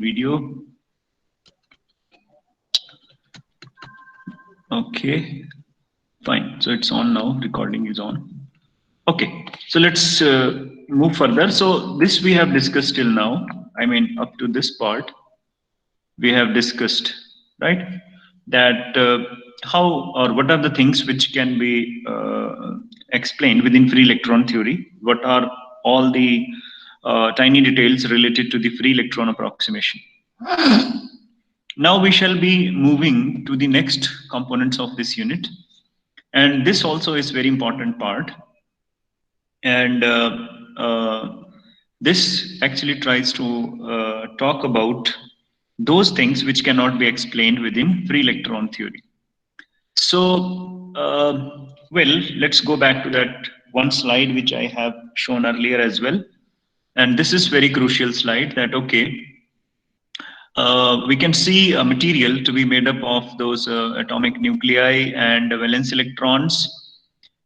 Video. Okay, fine. So it's on now. Recording is on. Okay, so let's move further. So this we have discussed till now. I mean, up to this part, we have discussed, right? That how or what are the things which can be explained within free electron theory? What are all the tiny details related to the free electron approximation? Now we shall be moving to the next components of this unit, and this also is very important part. And this actually tries to talk about those things which cannot be explained within free electron theory. So, well, let's go back to that one slide which I have shown earlier as well. And this is very crucial slide that, okay, we can see a material to be made up of those atomic nuclei and valence electrons.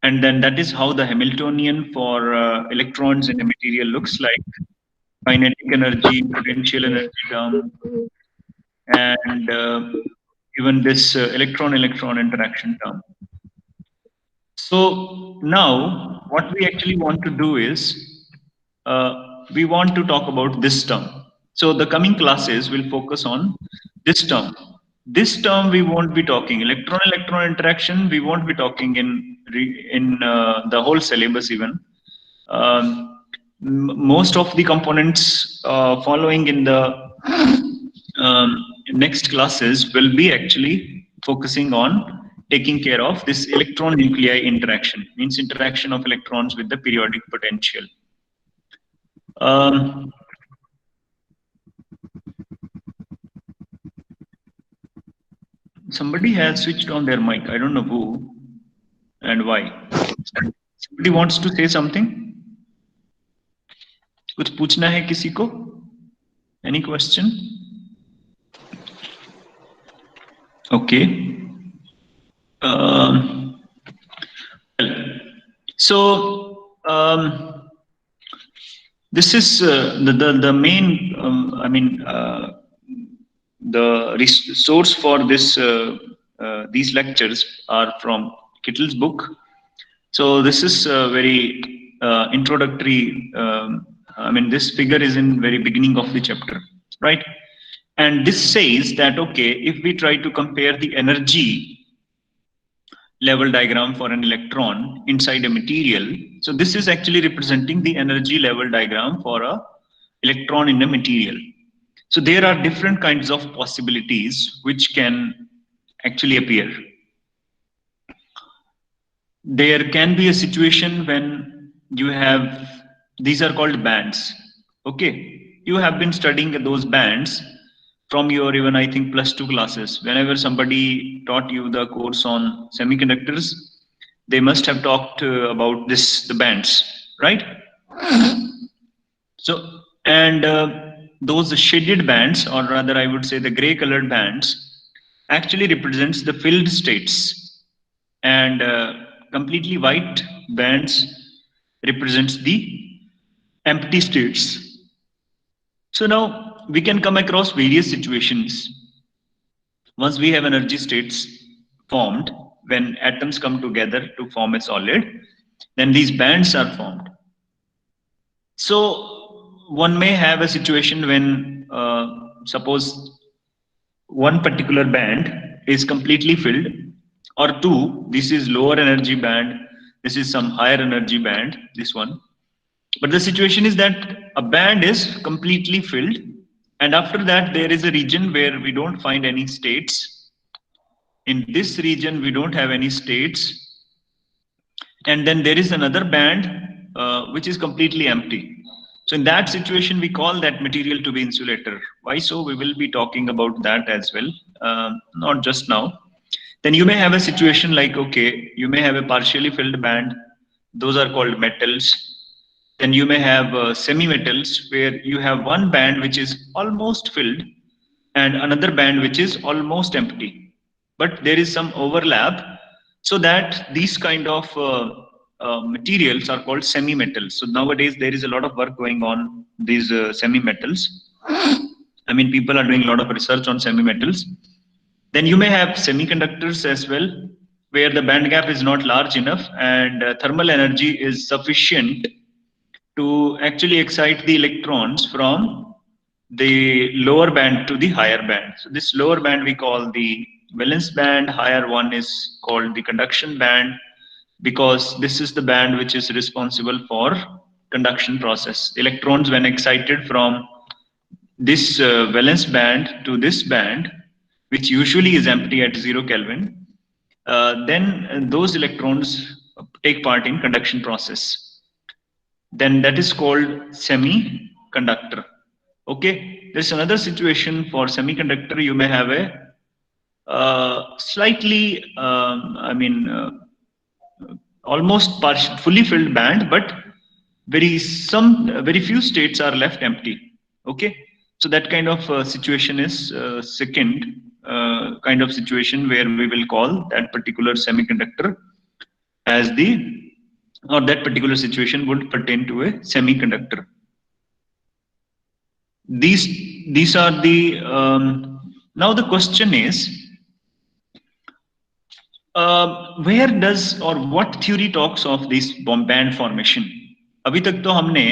And then that is how the Hamiltonian for electrons in a material looks like. Kinetic energy, potential energy term, and even this electron-electron interaction term. So now what we actually want to do is we want to talk about this term. So the coming classes will focus on this term. This term we won't be talking electron-electron interaction. We won't be talking in the whole syllabus even. Most of the components following in the next classes will be actually focusing on taking care of this electron nuclei interaction, means interaction of electrons with the periodic potential. Um, somebody has switched on their mic. I don't know who and why. Somebody wants to say something? कुछ पूछना है किसी को? Any question? Okay. Well, so this is the main. I mean, the source for this these lectures are from Kittle's book. So this is very introductory. I mean, this figure is in very beginning of the chapter, right? And this says that, okay, if we try to compare the energy level diagram for an electron inside a material, so this is actually representing the energy level diagram for a electron in a material. So there are different kinds of possibilities which can actually appear. There can be a situation when you have, these are called bands. Okay, you have been studying those bands from your even I think +2 classes. Whenever somebody taught you the course on semiconductors, they must have talked about the bands, right? So, and those shaded bands, or rather I would say the gray colored bands, actually represents the filled states, and completely white bands represents the empty states. So now we can come across various situations. Once we have energy states formed, when atoms come together to form a solid, then these bands are formed. So one may have a situation when, suppose one particular band is completely filled, or two, this is lower energy band, this is some higher energy band, this one. But the situation is that a band is completely filled, and after that there is a region where we don't find any states. In this region we don't have any states, and then there is another band which is completely empty. So in that situation we call that material to be insulator. Why so? We will be talking about that as well, not just now. Then you may have a situation like, okay, you may have a partially filled band, those are called metals. Then you may have semi-metals where you have one band which is almost filled and another band which is almost empty, but there is some overlap, so that these kind of materials are called semi-metals. So nowadays there is a lot of work going on these semi-metals. I mean, people are doing a lot of research on semi-metals. Then you may have semiconductors as well, where the band gap is not large enough and thermal energy is sufficient to actually excite the electrons from the lower band to the higher band. So this lower band we call the valence band, higher one is called the conduction band, because this is the band which is responsible for conduction process. Electrons, when excited from this valence band to this band, which usually is empty at 0 Kelvin, then those electrons take part in conduction process. Then that is called semiconductor. Okay, there's another situation for semiconductor. You may have a slightly, almost fully filled band, but very few states are left empty. Okay, so that kind of situation is second kind of situation where we will call that particular semiconductor as the, or that particular situation would pertain to a semiconductor. These are the now the question is, where does or what theory talks of this band formation? अभी तक तो हमने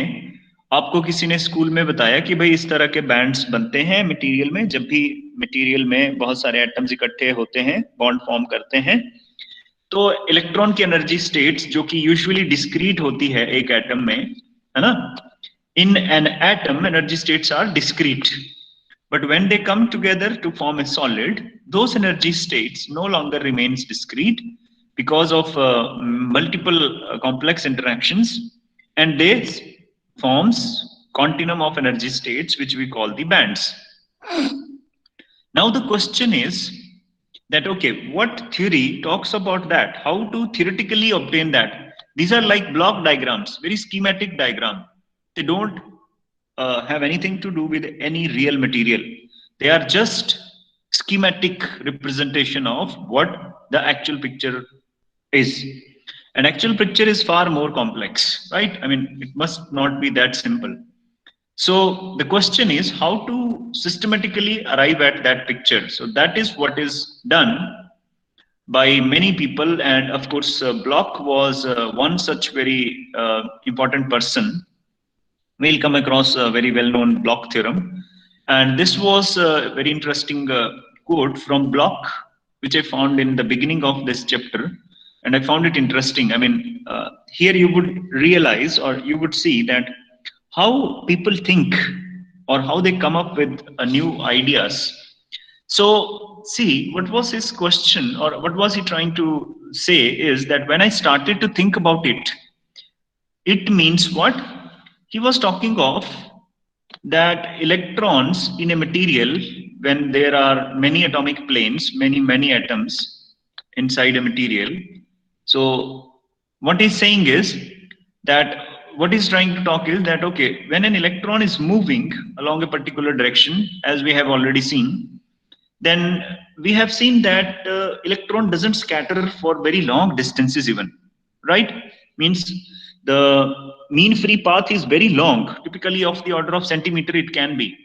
आपको किसी ने school में बताया कि भाई इस तरह के बैंड्स बनते हैं मटेरियल में, जब भी मटेरियल में बहुत सारे एटम्स इकट्ठे होते हैं, बॉन्ड फॉर्म करते हैं, तो इलेक्ट्रॉन की एनर्जी स्टेट्स जो कि यूजुअली डिस्क्रीट होती है एक एटम में, है ना, in an atom energy states are discrete, but when they come together to form a solid, those energy states no longer remains discrete because of multiple complex interactions, and this forms continuum of energy states which we call the bands. Now the question is that, okay, what theory talks about that? How to theoretically obtain that? These are like block diagrams, very schematic diagram. They don't have anything to do with any real material. They are just schematic representation of what the actual picture is. An actual picture is far more complex, right? I mean, it must not be that simple. So the question is how to systematically arrive at that picture. So that is what is done by many people, and of course Bloch was one such very important person. We'll come across a very well-known Bloch theorem, and this was a very interesting quote from Bloch, which I found in the beginning of this chapter, and I found it interesting. I mean, here you would realize, or you would see that how people think or how they come up with new ideas. So see, what was his question, or what was he trying to say is that when I started to think about it, it means what? He was talking of that electrons in a material, when there are many atomic planes, many atoms inside a material. So what he's saying is that what he's trying to talk is that, okay, when an electron is moving along a particular direction, as we have already seen, then we have seen that electron doesn't scatter for very long distances even, right? Means the mean free path is very long, typically of the order of centimeter it can be.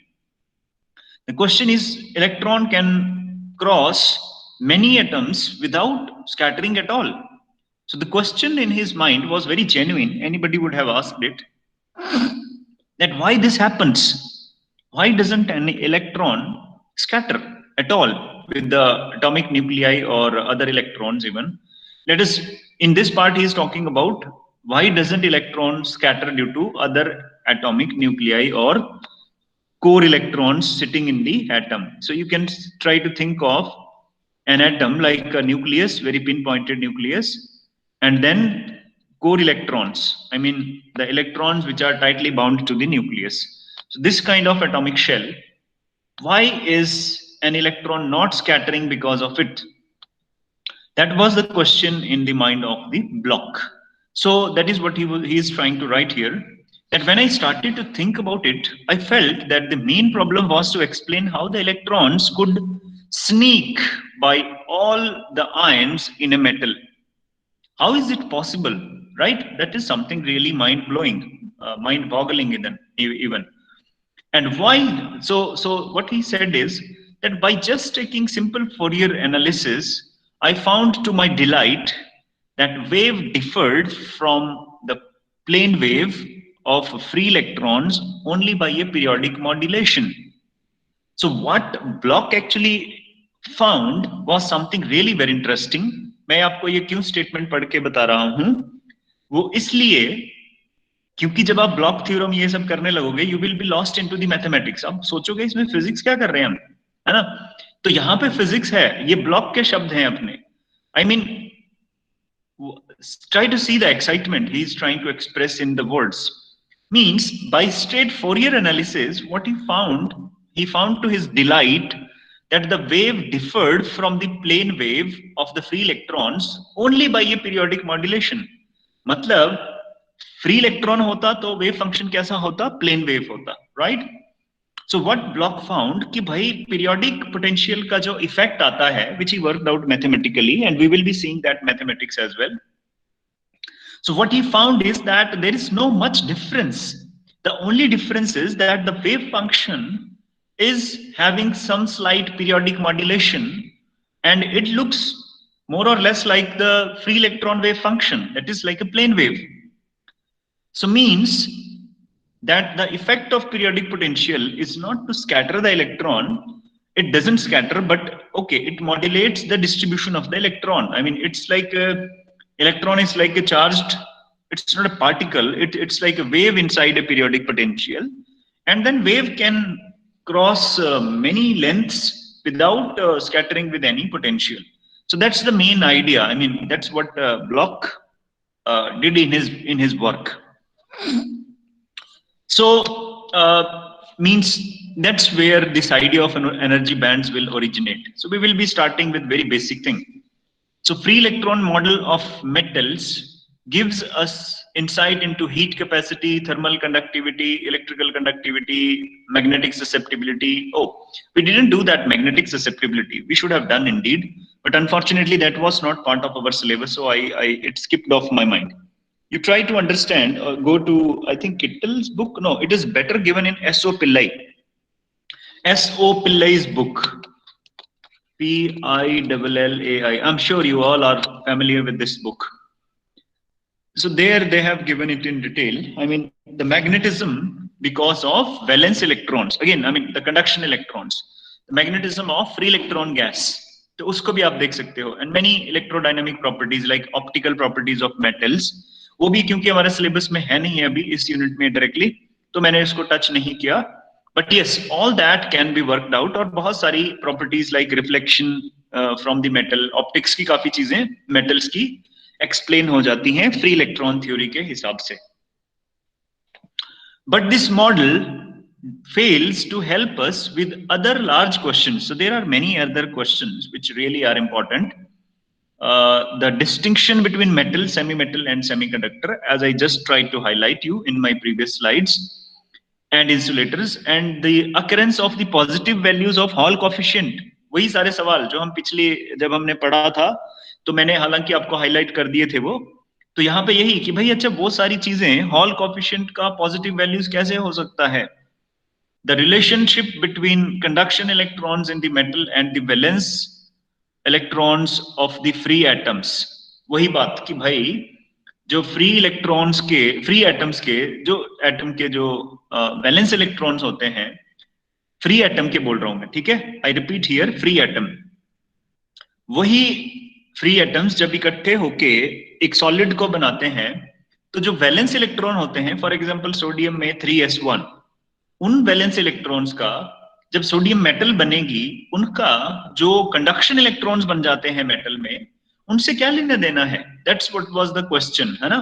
The question is, electron can cross many atoms without scattering at all. So the question in his mind was very genuine. Anybody would have asked it, that why this happens? Why doesn't an electron scatter at all with the atomic nuclei or other electrons even? Let us, in this part he is talking about why doesn't electron scatter due to other atomic nuclei or core electrons sitting in the atom. So you can try to think of an atom like a nucleus, very pinpointed nucleus, and then core electrons. I mean, the electrons which are tightly bound to the nucleus. So this kind of atomic shell, why is an electron not scattering because of it? That was the question in the mind of the Bloch. So that is what he is trying to write here. That when I started to think about it, I felt that the main problem was to explain how the electrons could sneak by all the ions in a metal. How is it possible, right? That is something really mind-blowing, mind-boggling even. And why? So what he said is that by just taking simple Fourier analysis, I found to my delight that wave differed from the plane wave of free electrons only by a periodic modulation. So what Bloch actually found was something really very interesting. मैं आपको ये क्यों statement पढ़ के बता रहा हूं, वो इसलिए क्योंकि जब आप ब्लॉक थ्योरम ये सब करने लगोगे you will be lost into the mathematics. आप सोचोगे इसमें फिजिक्स क्या कर रहे हैं हम, है ना. तो यहाँ पे फिजिक्स है, ये ब्लॉक के शब्द हैं अपने. I mean try to see the excitement he is trying to express in the words. Means by straight Fourier analysis, what he found to his delight that the wave differed from the plane wave of the free electrons only by a periodic modulation. मतलब free electron होता तो wave function कैसा होता, plane wave होता, right. So what Bloch found कि भाई periodic potential का जो इफेक्ट आता है, which he worked out mathematically, and we will be seeing that mathematics as well. So what he found is that there is no much difference. The only difference is that the wave function is having some slight periodic modulation, and it looks more or less like the free electron wave function, that is like a plane wave. So means that the effect of periodic potential is not to scatter the electron. It doesn't scatter, but okay, it modulates the distribution of the electron. I mean, it's like a electron is like a charged, it's not a particle, it's like a wave inside a periodic potential, and then wave can cross many lengths without scattering with any potential. So that's the main idea. I mean, that's what Bloch did in his work. So means that's where this idea of energy bands will originate. So we will be starting with very basic thing. So free electron model of metals gives us insight into heat capacity, thermal conductivity, electrical conductivity, magnetic susceptibility. Oh, we didn't do that magnetic susceptibility. We should have done indeed, but unfortunately that was not part of our syllabus, so it skipped off my mind. You try to understand, go to, I think, Kittel's book. No, it is better given in S.O. Pillai. S.O. Pillai's book. Pillai. I'm sure you all are familiar with this book. So there they have given it in detail. I mean, the magnetism because of valence electrons. Again, I mean, the conduction electrons. The magnetism of free electron gas. तो उसको भी आप देख सकते हो. And many electrodynamic properties like optical properties of metals. वो भी क्योंकि हमारे सिलेबस में है नहीं अभी इस यूनिट में डायरेक्टली, तो मैंने इसको टच नहीं किया. But yes, all that can be worked out. और बहुत सारी properties like reflection from the metal, optics की काफी चीजें metals की explain हो जाती हैं free electron theory के हिसाब से. But this model fails to help us with other large questions. So there are many other questions which really are important. The distinction between metal, semi-metal, and semiconductor, as I just tried to highlight you in my previous slides, and insulators, and the occurrence of the positive values of Hall coefficient. वही सारे सवाल जो हम पिछले जब हमने पढ़ा था, तो मैंने हालांकि आपको हाईलाइट कर दिए थे वो. तो यहाँ पे यही कि भाई अच्छा वो सारी चीजें हॉल कोएफिशिएंट का पॉजिटिव वैल्यूज कैसे हो सकता है. The relationship between conduction electrons in the metal and the valence electrons of the free atoms. वही बात कि भाई जो फ्री इलेक्ट्रॉन्स के, फ्री एटम्स के, जो एटम के जो वैलेंस इलेक्ट्रॉन्स होते हैं, फ्री एटम के बोल रहा हूं मैं, ठीक है. I repeat here, free atom. वही फ्री एटम्स जब इकट्ठे होके एक सॉलिड को बनाते हैं, तो जो वैलेंस इलेक्ट्रॉन होते हैं, फॉर एग्जांपल सोडियम में 3s1, उन वैलेंस इलेक्ट्रॉन्स का जब सोडियम मेटल बनेगी, उनका जो कंडक्शन इलेक्ट्रॉन्स बन जाते हैं मेटल में, उनसे क्या लेना देना है. That's what was the question, है ना.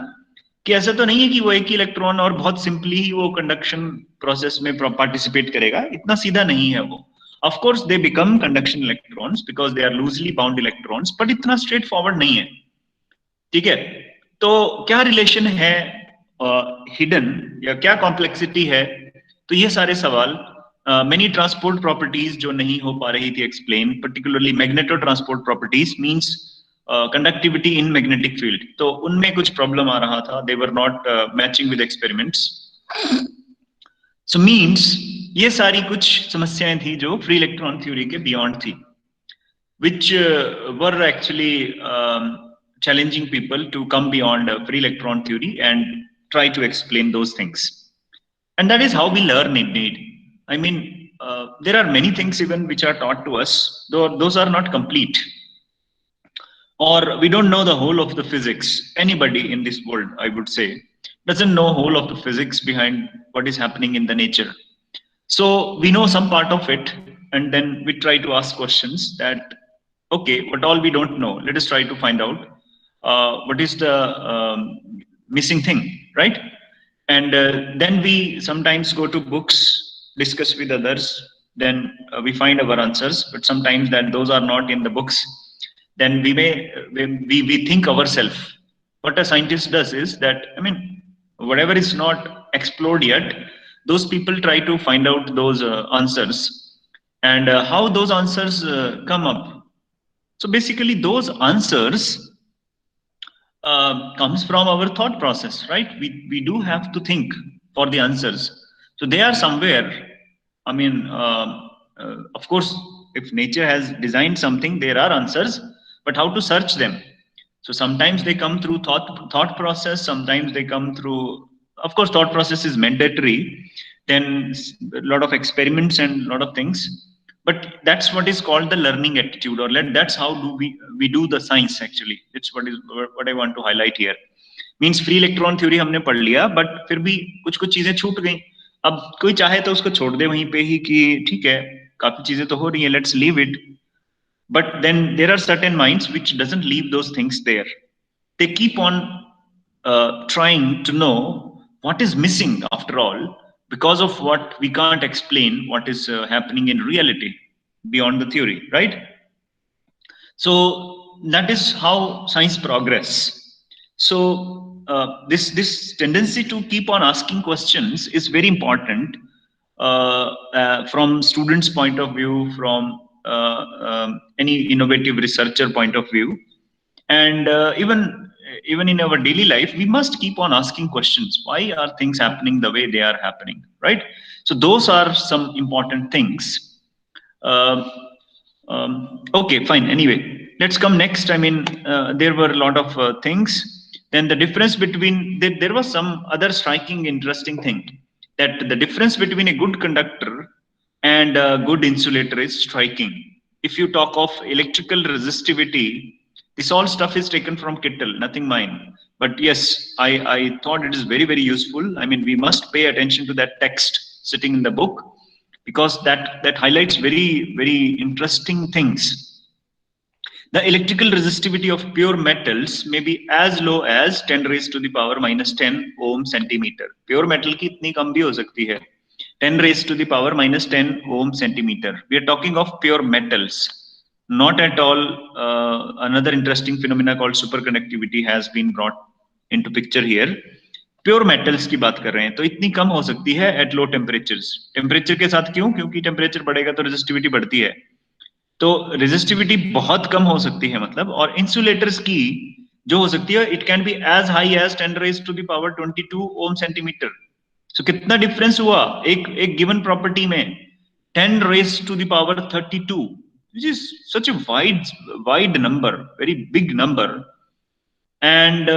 कि ऐसा तो नहीं है कि वो एक ही इलेक्ट्रॉन और बहुत सिंपली ही वो कंडक्शन प्रोसेस में पार्टिसिपेट करेगा, इतना सीधा नहीं है वो. Of course they become conduction electrons because they are loosely bound electrons, but इतना स्ट्रेट फॉरवर्ड नहीं है, ठीक है. तो क्या रिलेशन है हिडन, या क्या कॉम्प्लेक्सिटी है. तो ये सारे सवाल, मेनी ट्रांसपोर्ट प्रॉपर्टीज जो नहीं हो पा रही थी explain, particularly magneto transport properties means conductivity in magnetic field, तो उनमें कुछ प्रॉब्लम आ रहा था. They were not matching with experiments. So means ये सारी कुछ समस्याएं थी जो फ्री इलेक्ट्रॉन थ्योरी के बियॉन्ड थी, which were actually challenging people to come beyond free electron theory and try to explain those things. And that is how we learn indeed. I mean, there are many things even which are taught to us, though those are not complete. Or we don't know the whole of the physics. Anybody in this world, I would say, doesn't know whole of the physics behind what is happening in the nature. So we know some part of it, and then we try to ask questions that, okay, what all we don't know, let us try to find out what is the missing thing, right? And then we sometimes go to books, discuss with others, then we find our answers, but sometimes that those are not in the books. Then we think ourselves. What a scientist does is that, I mean, whatever is not explored yet, those people try to find out those answers, and how those answers come up. So basically those answers comes from our thought process, right? We do have to think for the answers. So they are somewhere. I mean, of course, if nature has designed something, there are answers, but how to search them? So sometimes they come through thought process. Sometimes they come through. Of course, thought process is mandatory. Then a lot of experiments and a lot of things. But that's what is called the learning attitude, or that's how do we do the science actually. It's what I want to highlight here. Means free electron theory हमने पढ़ लिया, but फिर भी कुछ चीजें छूट गई. अब कोई चाहे तो उसको छोड़ दे वहीं पे ही कि ठीक है, काफी चीजें तो हो रही है, let's leave it. But then there are certain minds which doesn't leave those things there. They keep on trying to know what is missing after all, because of what we can't explain what is happening in reality beyond the theory, right? So that is how science progress. So this tendency to keep on asking questions is very important from students' point of view, from any innovative researcher point of view, and even in our daily life, we must keep on asking questions. Why are things happening the way they are happening, right? So those are some important things. Okay, fine. Anyway, let's come next. I mean, there were a lot of things. Then the difference between there was some other striking, interesting thing, that the difference between a good conductor and a good insulator is striking. If you talk of electrical resistivity, this all stuff is taken from Kittel, nothing mine. But yes, I thought it is very, very useful. I mean, we must pay attention to that text sitting in the book, because that highlights very, very interesting things. The electrical resistivity of pure metals may be as low as 10 raised to the power minus 10 ohm centimeter. Pure metal की इतनी कम भी हो सकती है, 10 raised to the power minus 10 ohm centimeter. We are talking of pure metals. Not at all another interesting phenomena called superconductivity has been brought into picture here. Pure metals की बात कर रहे हैं, तो इतनी कम हो सकती है एट लो टेम्परेचर्स. टेम्परेचर के साथ क्यों? क्योंकि टेम्परेचर बढ़ेगा तो रेजिस्टिविटी बढ़ती है, तो रेजिस्टिविटी बहुत कम हो सकती है मतलब. और इंसुलेटर्स की जो हो सकती है, it can be as high as 10 raised to the power 22 ohm centimetre. So कितना डिफरेंस हुआ एक गिवन प्रॉपर्टी में, 10 raised to the power 32, which is such a wide number, very big number. And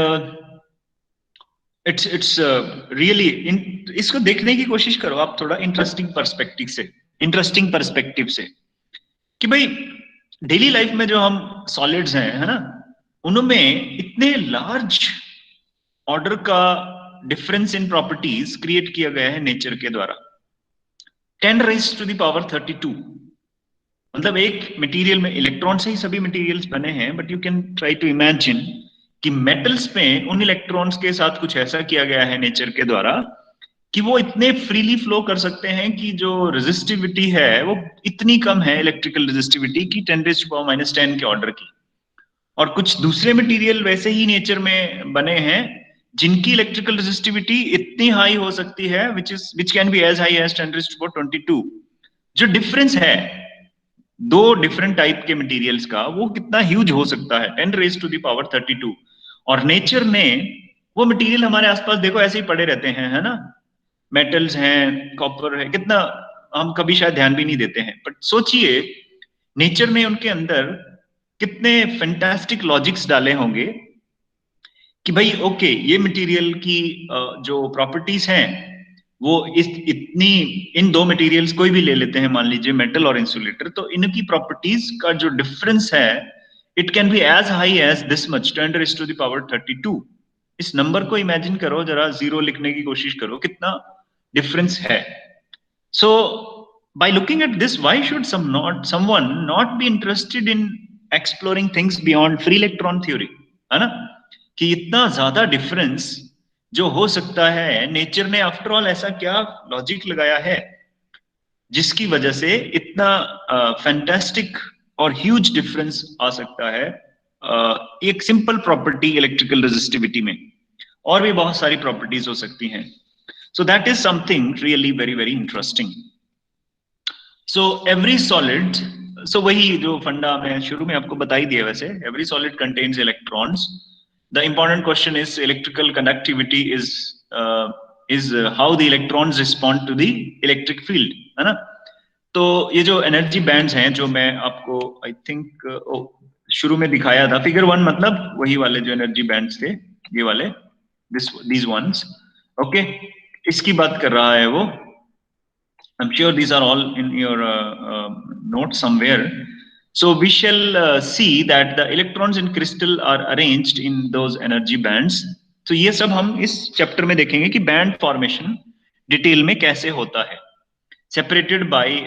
it's really इसको देखने की कोशिश करो आप थोड़ा इंटरेस्टिंग पर्सपेक्टिव से कि भाई डेली लाइफ में जो हम सॉलिड्स हैं, है ना, उनमें इतने लार्ज ऑर्डर का डिफरेंस इन प्रॉपर्टीज क्रिएट किया गया है नेचर के द्वारा. 10 रेज टू द पावर 32, मतलब एक मटेरियल में इलेक्ट्रॉन से ही सभी मटेरियल्स बने हैं, but you can try to imagine कि मेटल्स में उन इलेक्ट्रॉन्स के साथ कुछ ऐसा किया गया है नेचर के द्वारा कि वो इतने फ्रीली फ्लो कर सकते हैं कि जो रेजिस्टिविटी है वो इतनी कम है, इलेक्ट्रिकल रेजिस्टिविटी की 10 रेज़ टू पावर माइनस 10 के ऑर्डर की. और कुछ दूसरे मटेरियल वैसे ही नेचर में बने हैं जिनकी इलेक्ट्रिकल रेजिस्टिविटी इतनी हाई हो सकती है, which can be as high as 10 raise to power 22. जो डिफरेंस है दो डिफरेंट टाइप के मटेरियल्स का, वो कितना ह्यूज हो सकता है, 10 रेज़ टू द पावर 32. और नेचर ने वो मटेरियल हमारे आसपास देखो ऐसे ही पड़े रहते हैं, है ना, मेटल्स हैं, कॉपर है, कितना हम कभी शायद ध्यान भी नहीं देते हैं, बट सोचिए नेचर ने उनके अंदर कितने फैंटास्टिक लॉजिक्स डाले होंगे कि भाई ओके ये मटेरियल की जो प्रॉपर्टीज हैं वो इतनी, इन दो मटेरियल्स कोई भी ले लेते हैं, मान लीजिए मेटल और इंसुलेटर, तो इनकी प्रॉपर्टीज का जो डिफरेंस है it can be as high as this much 10⁻32। इस नंबर को इमेजिन करो जरा, जीरो लिखने की कोशिश करो, कितना डिफरेंस है। सो by looking at this, why should someone not be interested in exploring things beyond free electron theory, है ना? कि इतना ज्यादा डिफरेंस जो हो सकता है, नेचर ने आफ्टर ऑल ऐसा क्या लॉजिक लगाया है जिसकी वजह से इतना फैंटास्टिक और ह्यूज डिफरेंस आ सकता है एक सिंपल प्रॉपर्टी इलेक्ट्रिकल रेजिस्टिविटी में, और भी बहुत सारी प्रॉपर्टीज हो सकती हैं। So that is something really very very interesting. So every solid, so वही जो फंडा मैं शुरू में आपको बता ही दिया, वैसे every solid contains electrons. The important question is electrical conductivity is how the electrons respond to the electric field, है ना? तो ये जो एनर्जी बैंड्स हैं जो मैं आपको आई थिंक शुरू में दिखाया था, फिगर 1, मतलब वही वाले जो एनर्जी बैंड्स थे, ये वाले, these ones, okay, इसकी बात कर रहा है वो। I'm sure these are all in your notes somewhere. So we shall see that the electrons in crystal are arranged in those energy bands. तो ये सब हम इस चैप्टर में देखेंगे कि बैंड फॉर्मेशन डिटेल में कैसे होता है, separated by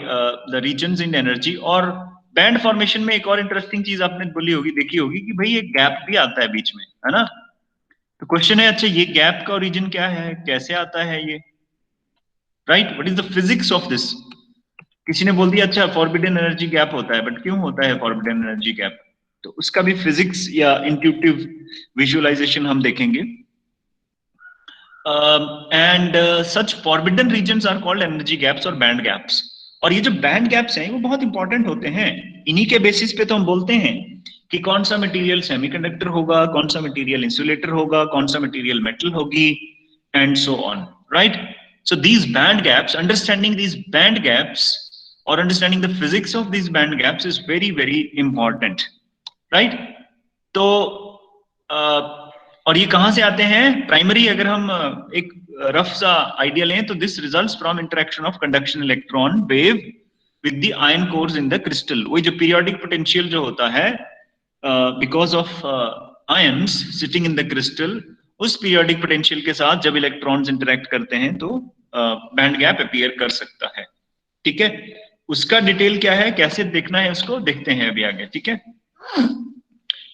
the regions in energy. और बैंड फॉर्मेशन में एक और इंटरेस्टिंग चीज आपने बोली होगी, देखी होगी, कि भाई एक गैप भी आता है बीच में, है ना? तो क्वेश्चन है, अच्छा ये गैप का ओरिजिन क्या है, कैसे आता है ये, right? What is the physics of this? किसी ने बोल दिया अच्छा फॉरबिडन एनर्जी गैप होता है, बट क्यों होता है फॉरबिडन एनर्जी गैप? तो उसका भी फिजिक्स या इंट्यूटिव विजुअलाइजेशन हम देखेंगे। And such forbidden regions are called energy gaps और बैंड गैप्स। और ये जो बैंड गैप्स हैं वो बहुत इंपॉर्टेंट होते हैं। इन्हीं के बेसिस पे तो हम बोलते हैं कि कौन सा मटेरियल सेमीकंडक्टर होगा, कौन सा मटेरियल इंसुलेटर होगा, कौन सा मटेरियल मेटल होगी, and so on, right? So these band gaps, understanding these band gaps or understanding the physics of these band gaps is very very important, right? तो और ये कहाँ से आते हैं? प्राइमरी अगर हम एक रफ सा आइडिया लें तो this results from interaction of conduction electron wave with the ion course in the crystal. वही जो पीरियोडिक पोटेंशियल जो होता है because of ions sitting in the crystal, उस पीरियोडिक पोटेंशियल के साथ जब इलेक्ट्रॉन्स इंटरेक्ट करते हैं तो बैंड गैप अपीयर कर सकता है, ठीक है? उसका डिटेल क्या है, कैसे देखना है उसको देखते हैं अभी आगे, ठीक है?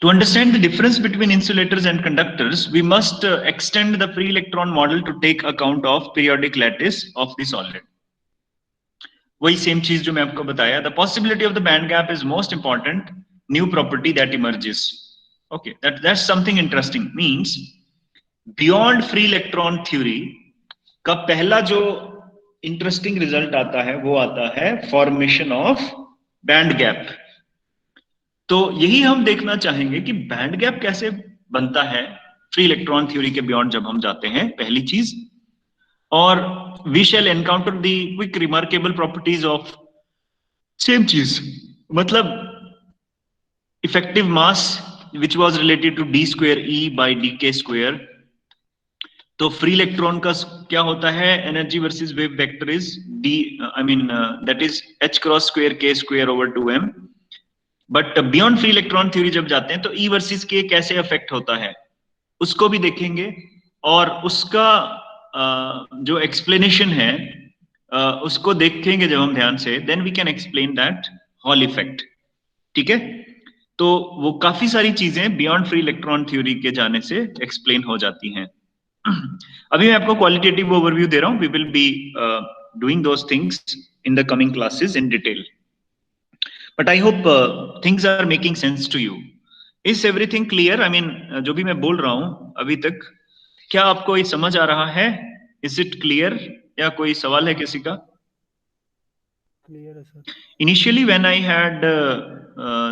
To understand the difference between insulators and conductors, we must extend the free electron model to take account of periodic lattice of the solid. वही सेम चीज जो मैं आपको बताया, the possibility of the band gap is most important new property that emerges. Okay, that's something interesting. Means beyond free electron theory का पहला जो interesting result आता है वो आता है फॉर्मेशन ऑफ बैंड गैप। तो यही हम देखना चाहेंगे कि बैंड गैप कैसे बनता है फ्री इलेक्ट्रॉन थ्योरी के बियॉन्ड जब हम जाते हैं, पहली चीज। और we shall encounter the quick remarkable properties of same चीज, मतलब effective mass which was related to d square E by dk square। तो फ्री इलेक्ट्रॉन का क्या होता है, energy versus wave vector is d, I mean that is h cross square k square over 2m। But beyond free electron theory जब जाते हैं तो E versus K कैसे अफेक्ट होता है उसको भी देखेंगे, और उसका जो एक्सप्लेनेशन है उसको देखेंगे जब हम ध्यान से, then we can explain that Hall effect, ठीक है? तो वो काफी सारी चीजें बियॉन्ड फ्री इलेक्ट्रॉन थ्योरी के जाने से एक्सप्लेन हो जाती हैं। अभी मैं आपको क्वालिटेटिव ओवरव्यू दे रहा हूं, we will be doing those things in the coming classes in detail, but I hope things are making sense to you. Is everything clear? I mean जो भी मैं बोल रहा हूं अभी तक, क्या आपको ये समझ आ रहा है? इज इट क्लियर, या कोई सवाल है किसी का? Clear है sir. Initially when I had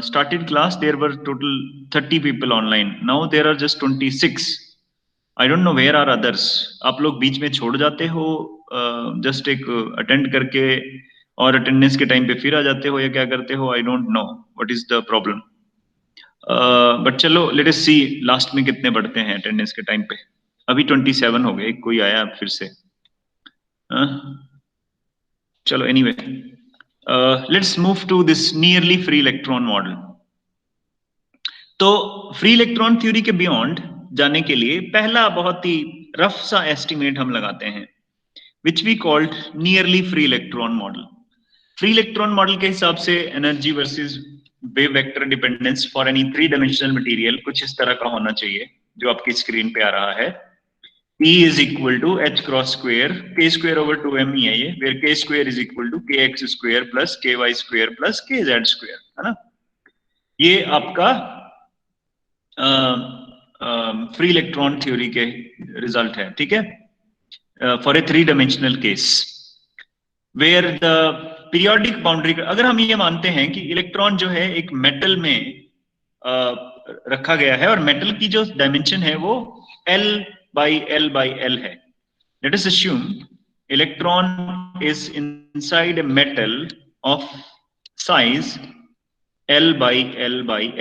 started class there were total 30 people online, now there are just 26. I don't know where are others. आप लोग बीच में छोड़ जाते हो, जस्ट एक अटेंड करके और अटेंडेंस के टाइम पे फिर आ जाते हो या क्या करते हो, I don't know what is the problem. But चलो लेट अस सी लास्ट में कितने बढ़ते हैं अटेंडेंस के टाइम पे। अभी 27 हो गए, कोई आया फिर से। चलो anyway, let's move to this nearly free electron model. तो फ्री इलेक्ट्रॉन थ्योरी के बियॉन्ड जाने के लिए पहला बहुत ही रफ सा एस्टिमेट हम लगाते हैं, which we called nearly free electron model. Free electron model के हिसाब से energy versus wave vector dependence for any three dimensional material कुछ इस तरह का होना चाहिए जो आपकी स्क्रीन पे आ रहा है। E is equal to h cross square k square over 2m ही है ये, where k square is equal to kx square plus ky square plus kz square, है ना। ये आपका फ्री इलेक्ट्रॉन थ्योरी के रिजल्ट है, ठीक है, for a three dimensional case where the periodic boundary. अगर हम ये मानते हैं कि इलेक्ट्रॉन जो है एक मेटल में रखा गया है और मेटल की जो डायमेंशन है वो L by L है। Let us assume electron is inside a metal of size L by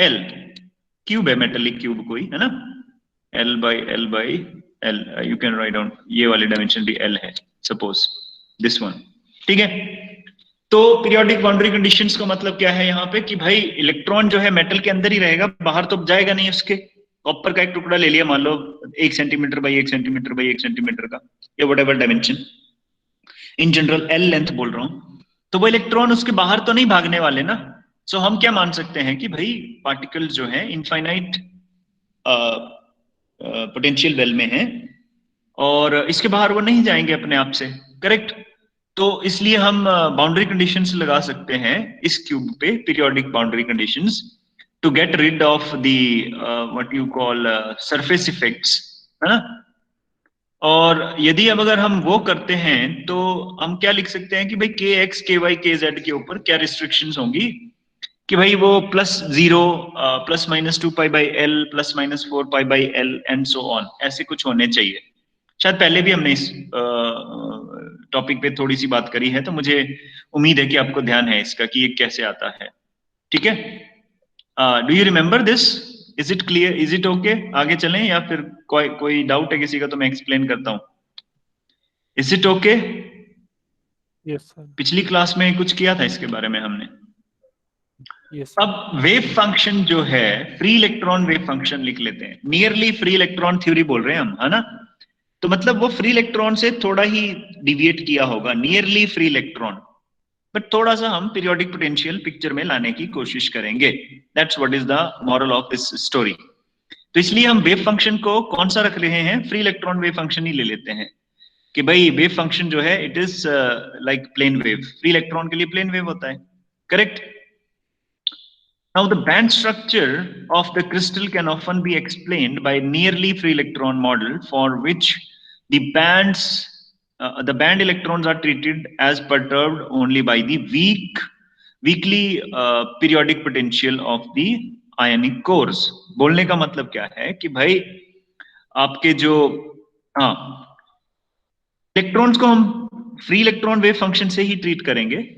L। Cube है, मेटेलिक क्यूब कोई, है ना, L by L। You can write down ये वाली डायमेंशन भी L है, सपोज दिस वन, ठीक है। तो पीरियोडिक बाउंड्री कंडीशंस का मतलब क्या है यहाँ पे कि भाई इलेक्ट्रॉन जो है मेटल के अंदर ही रहेगा, बाहर तो जाएगा नहीं उसके। कॉपर का एक टुकड़ा ले लिया, मान लो 1 centimetre by 1 centimetre by 1 centimetre का, या what ever dimension, in general L length बोल रहा हूं, तो वो इलेक्ट्रॉन उसके बाहर तो नहीं भागने वाले ना। सो हम क्या मान सकते हैं कि भाई पार्टिकल्स जो है इनफाइनाइट पोटेंशियल वेल में है और इसके बाहर वो नहीं जाएंगे अपने आप से, करेक्ट। तो इसलिए हम बाउंड्री कंडीशंस लगा सकते हैं इस क्यूब पे, periodic boundary conditions, to get rid of the what you call surface effects, है ना। और यदि अब अगर हम वो करते हैं तो हम क्या लिख सकते हैं कि भाई के एक्स के वाई के जेड के ऊपर क्या रिस्ट्रिक्शंस होंगी कि भाई वो +0 ±2π/L ±4π/L and so on, ऐसे कुछ होने चाहिए। शायद पहले भी हमने इस टॉपिक पे थोड़ी सी बात करी है, तो मुझे उम्मीद है कि आपको ध्यान है इसका कि ये कैसे आता है, ठीक है। Do you remember this? Is it clear? Is it okay? आगे चलें या फिर कोई डाउट है किसी का तो मैं एक्सप्लेन करता हूं। Is it okay? Yes sir. पिछली क्लास में कुछ किया था इसके बारे में हमने। यस। अब वेव फंक्शन जो है, फ्री इलेक्ट्रॉन वेव फंक्शन लिख लेते हैं। नियरली फ्री इलेक्ट्रॉन थ्योरी बोल रहे हैं हम, है ना, तो मतलब वो फ्री इलेक्ट्रॉन से थोड़ा ही डिविएट किया होगा, नियरली फ्री इलेक्ट्रॉन, बट थोड़ा सा हम पीरियोडिक पोटेंशियल पिक्चर में लाने की कोशिश करेंगे। That's what is the moral of this story. तो इसलिए हम वेव फंक्शन को कौन सा रख रहे हैं, फ्री इलेक्ट्रॉन वेव फंक्शन ही ले लेते हैं कि भाई वेव फंक्शन जो है it is like plane wave. Free electron के लिए प्लेन वेव होता है, correct. Now the band structure of the crystal can often be explained by nearly free electron model, for which the band electrons are treated as perturbed only by the weakly periodic potential of the ionic cores। बोलने का मतलब क्या है कि भाई आपके जो electrons को हम फ्री इलेक्ट्रॉन वेव फंक्शन से ही ट्रीट करेंगे।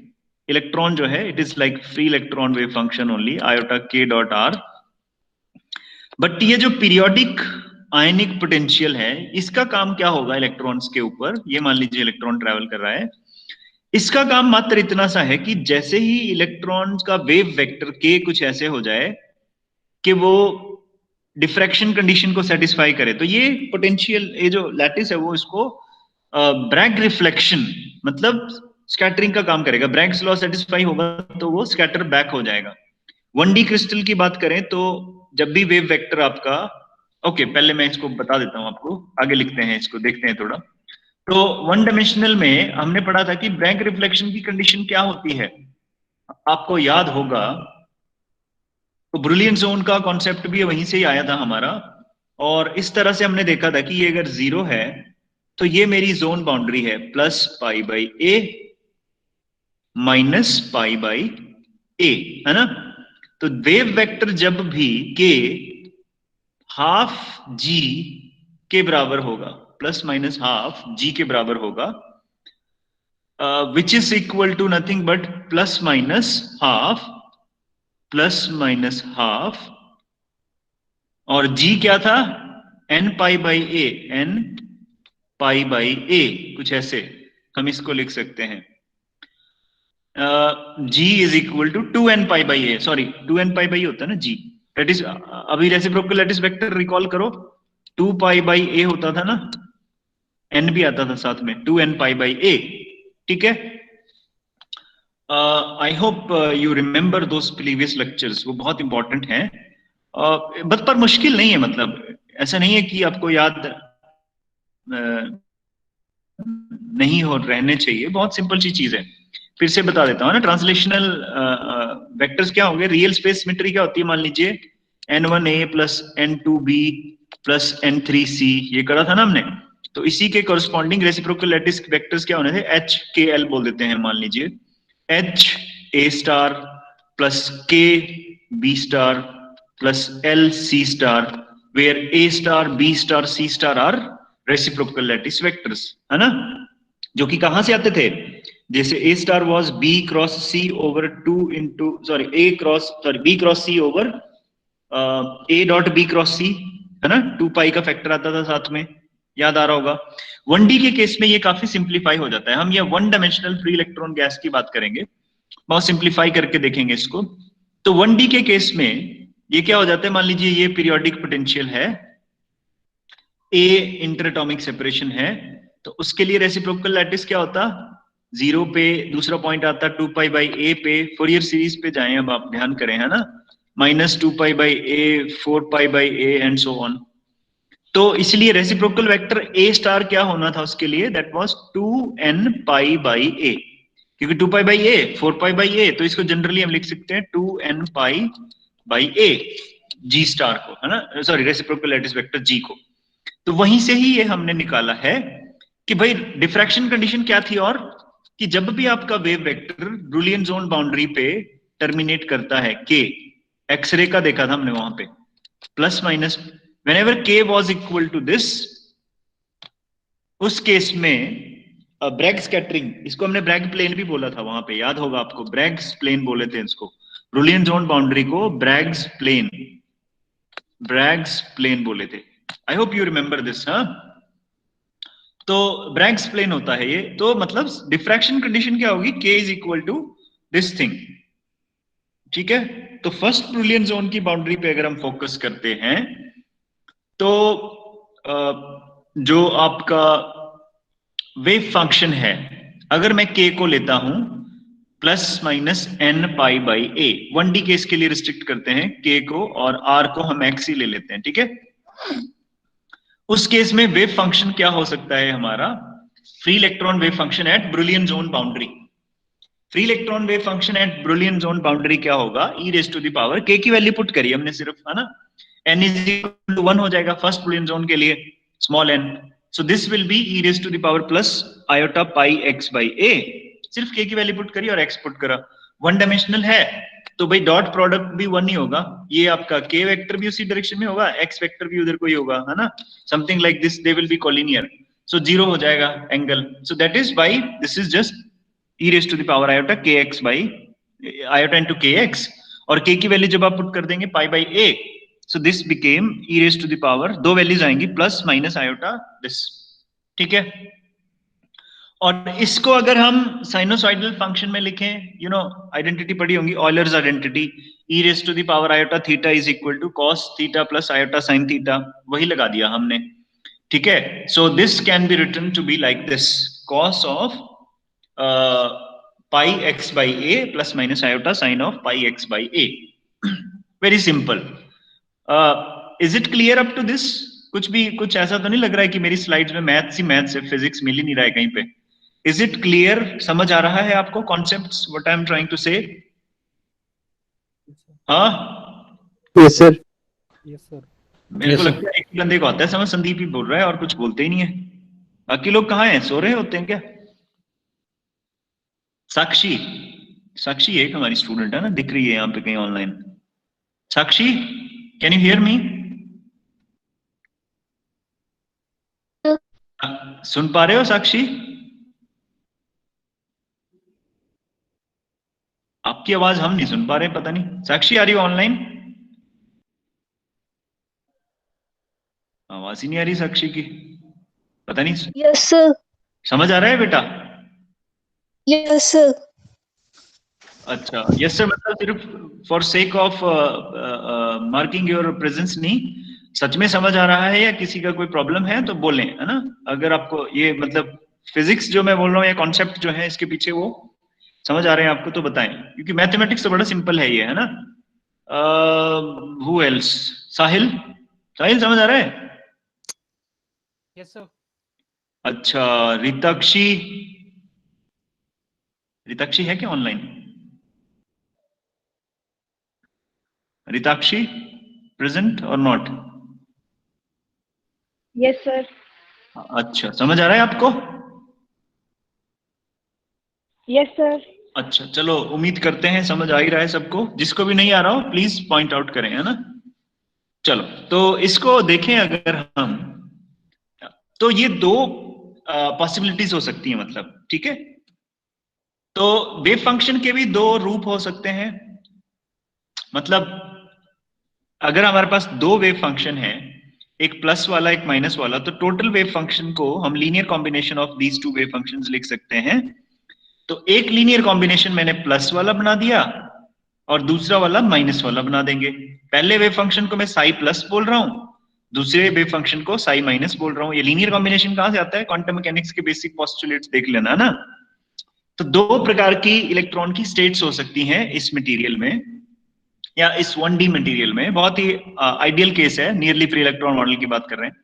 इलेक्ट्रॉन जो है it is like free electron wave function only, iota k dot r। But ये जो पीरियोडिक आयनिक पोटेंशियल है, इसका काम क्या होगा इलेक्ट्रॉन्स के ऊपर? ये मान लीजिए इलेक्ट्रॉन ट्रैवल कर रहा है, इसका काम मात्र इतना सा है कि जैसे ही इलेक्ट्रॉन्स का वेव वेक्टर k कुछ ऐसे हो जाए कि वो डिफ्रैक्शन कंडीशन को सेटिस्फाई करे, तो ये पोटेंशियल, ये जो लैटिस है वो इसको ब्रैग रिफ्लेक्शन मतलब स्कैटरिंग का काम करेगा। ब्रैग्स लॉ सेटिस्फाई होगा तो वो स्कैटर बैक हो जाएगा। 1D क्रिस्टल की बात करें तो जब भी वेव वेक्टर आपका, ओके पहले मैं इसको बता देता हूं आपको, आगे लिखते हैं इसको, देखते हैं थोड़ा। तो वन डायमेंशनल में हमने पढ़ा था कि ब्रैग रिफ्लेक्शन की कंडीशन क्या होती है, आपको याद होगा। तो ब्रिलियंट जोन का कॉन्सेप्ट भी वहीं से ही आया था हमारा, और इस तरह से हमने देखा था कि ये अगर 0 है तो ये मेरी जोन बाउंड्री है, +π/a -π/a, है ना। तो वेव वेक्टर जब भी k ½ g के बराबर होगा, ±½ g के बराबर होगा, which is equal to nothing but plus minus half और g क्या था n pi by a कुछ ऐसे हम इसको लिख सकते हैं g is equal to 2n pi by a sorry 2n pi by a होता है ना g that is अभी रेसिप्रोकल लैटिस वेक्टर रिकॉल करो 2 pi by a होता था ना n भी आता था साथ में 2n pi by a ठीक है आई hope you remember those previous lectures वो बहुत इंपॉर्टेंट हैं बस पर मुश्किल नहीं है मतलब ऐसा नहीं है कि आपको याद नहीं हो रहने चाहिए बहुत सिंपल सी चीज है फिर से बता देता हूँ ना ट्रांसलेशनल वेक्टर्स क्या होंगे रियल स्पेस सिमेट्री क्या होती है मान लीजिए n1a plus n2b plus n3c ये करा था ना हमने तो इसी के कोरस्पॉन्डिंग रेसिप्रोकल लैटिस वेक्टर्स क्या होने थे h k l बोल देते हैं मान लीजिए h a star plus k b star plus l c star where a star b star c star are reciprocal lattice vectors है ना जो कि कहां से आते थे जैसे a star was b cross c over 2 into sorry b cross c over a dot b cross c है ना 2 पाई का फैक्टर आता था साथ में याद आ रहा होगा 1D के केस में ये काफी सिंप्लीफाई हो जाता है हम ये one dimensional free electron gas की बात करेंगे बहुत सिंप्लीफाई करके देखेंगे इसको तो 1D के केस में ये क्या हो जाता है मान लीजिए ये पीरियोडिक पोटेंशियल है A इंटरएटॉमिक सेपरेशन है तो उसके लिए रेसिप्रोकल लैटिस क्या होता 0 पे दूसरा पॉइंट आता 2 पाई बाई a पे फोरियर सीरीज पे जाएं अब आप ध्यान करें है ना -2 pi by a 4 pi by a and so on तो इसलिए रेसिप्रोकल वेक्टर a स्टार क्या होना था उसके लिए that was 2n pi by a क्योंकि 2 pi by a 4 pi by a तो इसको जनरली हम लिख सकते हैं 2n pi by a g star को है ना sorry reciprocal lattice vector g को तो वहीं से ही ये हमने निकाला है कि भाई डिफ्रैक्शन कंडीशन क्या थी और कि जब भी आपका वेव वेक्टर ब्रुलियन जोन बाउंड्री पे टर्मिनेट करता है k एक्सरे का देखा था हमने वहां पे plus minus whenever k was equal to this उस केस में ब्रैग स्कैटरिंग इसको हमने ब्रैग प्लेन भी बोला था वहां पे याद होगा आपको ब्रैग्स प्लेन बोले थे इसको ब्रुलियन जोन बाउंड्री को ब्रैग्स प्लेन बोले थे आई होप यू रिमेंबर दिस हाँ तो ब्रैग्स प्लेन होता है ये तो मतलब डिफ्रैक्शन कंडीशन क्या होगी k is equal to this thing ठीक है तो फर्स्ट ब्रुलियन जोन की बाउंड्री पे अगर हम फोकस करते हैं तो जो आपका वेव फंक्शन है अगर मैं k को लेता हूं plus minus n pi by a 1D case के लिए रिस्ट्रिक्ट करते हैं k को और r को हम x ही ले लेते हैं ठीक है उस केस में वेव फंक्शन क्या हो सकता है हमारा free electron wave function at Brillouin zone boundary free electron wave function at Brillouin zone boundary क्या होगा e raise to the power k की वैल्यू पुट करिए हमने सिर्फ है ना n इज इक्वल टू 1 हो जाएगा फर्स्ट ब्रुलियन जोन के लिए small n so this will be e raise to the power plus iota pi x by a सिर्फ k की वैल्यू पुट करिए और x पुट करा वन डायमेंशनल है तो भाई डॉट प्रोडक्ट भी 1 ही होगा ये आपका k वेक्टर भी उसी डायरेक्शन में होगा x वेक्टर भी उधर को ही होगा है ना something like this they will be collinear so 0 हो जाएगा angle so that is by this is just e raised to the power iota kx by iota into kx और k की वैल्यू जब आप पुट कर देंगे pi by a so this became e raised to the power दो values आएंगी plus minus iota this ठीक है और इसको अगर हम साइनोसॉइडल फंक्शन में लिखें यू नो आइडेंटिटी पढ़ी होंगी Euler's identity e raised to the power iota theta is equal to cos theta plus iota sin theta वही लगा दिया हमने ठीक है so this can be written to be like this cos of pi x by a plus minus iota sine of pi x by a very simple is it clear up to this कुछ ऐसा तो नहीं लग रहा है कि मेरी slides में मैथ्स है फिजिक्स मिल ही नहीं रहा है कहीं पे इज इट क्लियर समझ आ रहा है आपको concepts what I am trying to say हाँ यस सर मेरे को लगता है एक बंदे को आता है समझ संदीप ही बोल रहा है और कुछ बोलते ही नहीं है बाकी लोग कहाँ हैं सो रहे होते हैं क्या साक्षी एक हमारी स्टूडेंट है ना दिख रही है यहाँ पे कहीं online Sakshi can you hear me सुन पा रहे हो साक्षी आपकी आवाज हम नहीं सुन पा रहे, पता नहीं। साक्षी आ रही हो ऑनलाइन? आवाज ही नहीं आ रही साक्षी की, पता नहीं। Yes sir. समझ आ रहा है बेटा? Yes sir. अच्छा, यस सर मतलब सिर्फ for sake of marking your presence नहीं, सच में समझ आ रहा है या किसी का कोई प्रॉब्लम है तो बोलें, है ना? अगर आपको ये मतलब फिजिक्स जो मैं बोल रहा हूँ या कॉन्सेप्ट जो है इसके पीछे वो समझ आ रहे हैं आपको तो बताएं, क्योंकि मैथमेटिक्स तो बड़ा सिंपल है ये, है ना? Who else? साहिल, साहिल समझ आ रहा है? Yes sir. अच्छा, रिताक्षी, रिताक्षी है क्या ऑनलाइन? रिताक्षी प्रेजेंट और नॉट? Yes sir. अच्छा, समझ आ रहा है आपको? Yes sir. अच्छा, चलो उम्मीद करते हैं समझ आ ही रहा है सबको। जिसको भी नहीं आ रहा हो प्लीज पॉइंट आउट करें, है ना? चलो, तो इसको देखें अगर हम, तो ये दो पॉसिबिलिटीज हो सकती हैं, मतलब ठीक है। तो वेव फंक्शन के भी दो रूप हो सकते हैं, मतलब अगर हमारे पास दो वेव फंक्शन है, एक प्लस वाला एक माइनस वाला, तो टोटल वेव फंक्शन को हम linear combination of these two wave functions लिख सकते हैं। तो एक लीनियर कॉम्बिनेशन मैंने प्लस वाला बना दिया और दूसरा वाला माइनस वाला बना देंगे। पहले वेव फंक्शन को मैं साई प्लस बोल रहा हूं, दूसरे वेव फंक्शन को साई माइनस बोल रहा हूं। ये लीनियर कॉम्बिनेशन कहां से आता है? क्वांटम मैकेनिक्स के बेसिक पोस्टुलेट्स देख लेना ना। तो दो प्रकार की इलेक्ट्रॉन की स्टेट्स हो सकती हैं इस मटेरियल में या इस 1D मटेरियल में। बहुत ही आइडियल केस है, नियरली फ्री इलेक्ट्रॉन मॉडल की बात कर रहे हैं।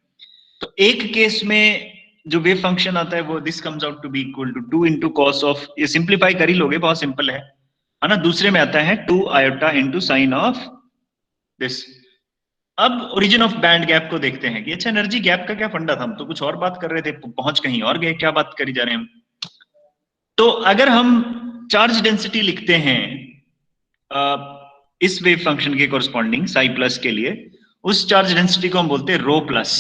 तो एक केस में जो वेव फंक्शन आता है वो this comes out to be equal to 2 into cos of, ये सिंप्लीफाई कर ही लोगे, बहुत सिंपल है ना? दूसरे में आता है 2 iota into sin of this. अब ओरिजिन ऑफ बैंड गैप को देखते हैं कि अच्छा एनर्जी गैप का क्या फंडा था, हम तो कुछ और बात कर रहे थे, पहुंच कहीं और गए, क्या बात करी जा रहे हैं हम। तो अगर हम चार्ज डेंसिटी लिखते हैं इस वेव फंक्शन के कोरस्पॉन्डिंग साई प्लस के लिए, उस चार्ज डेंसिटी को हम बोलते हैं रो प्लस।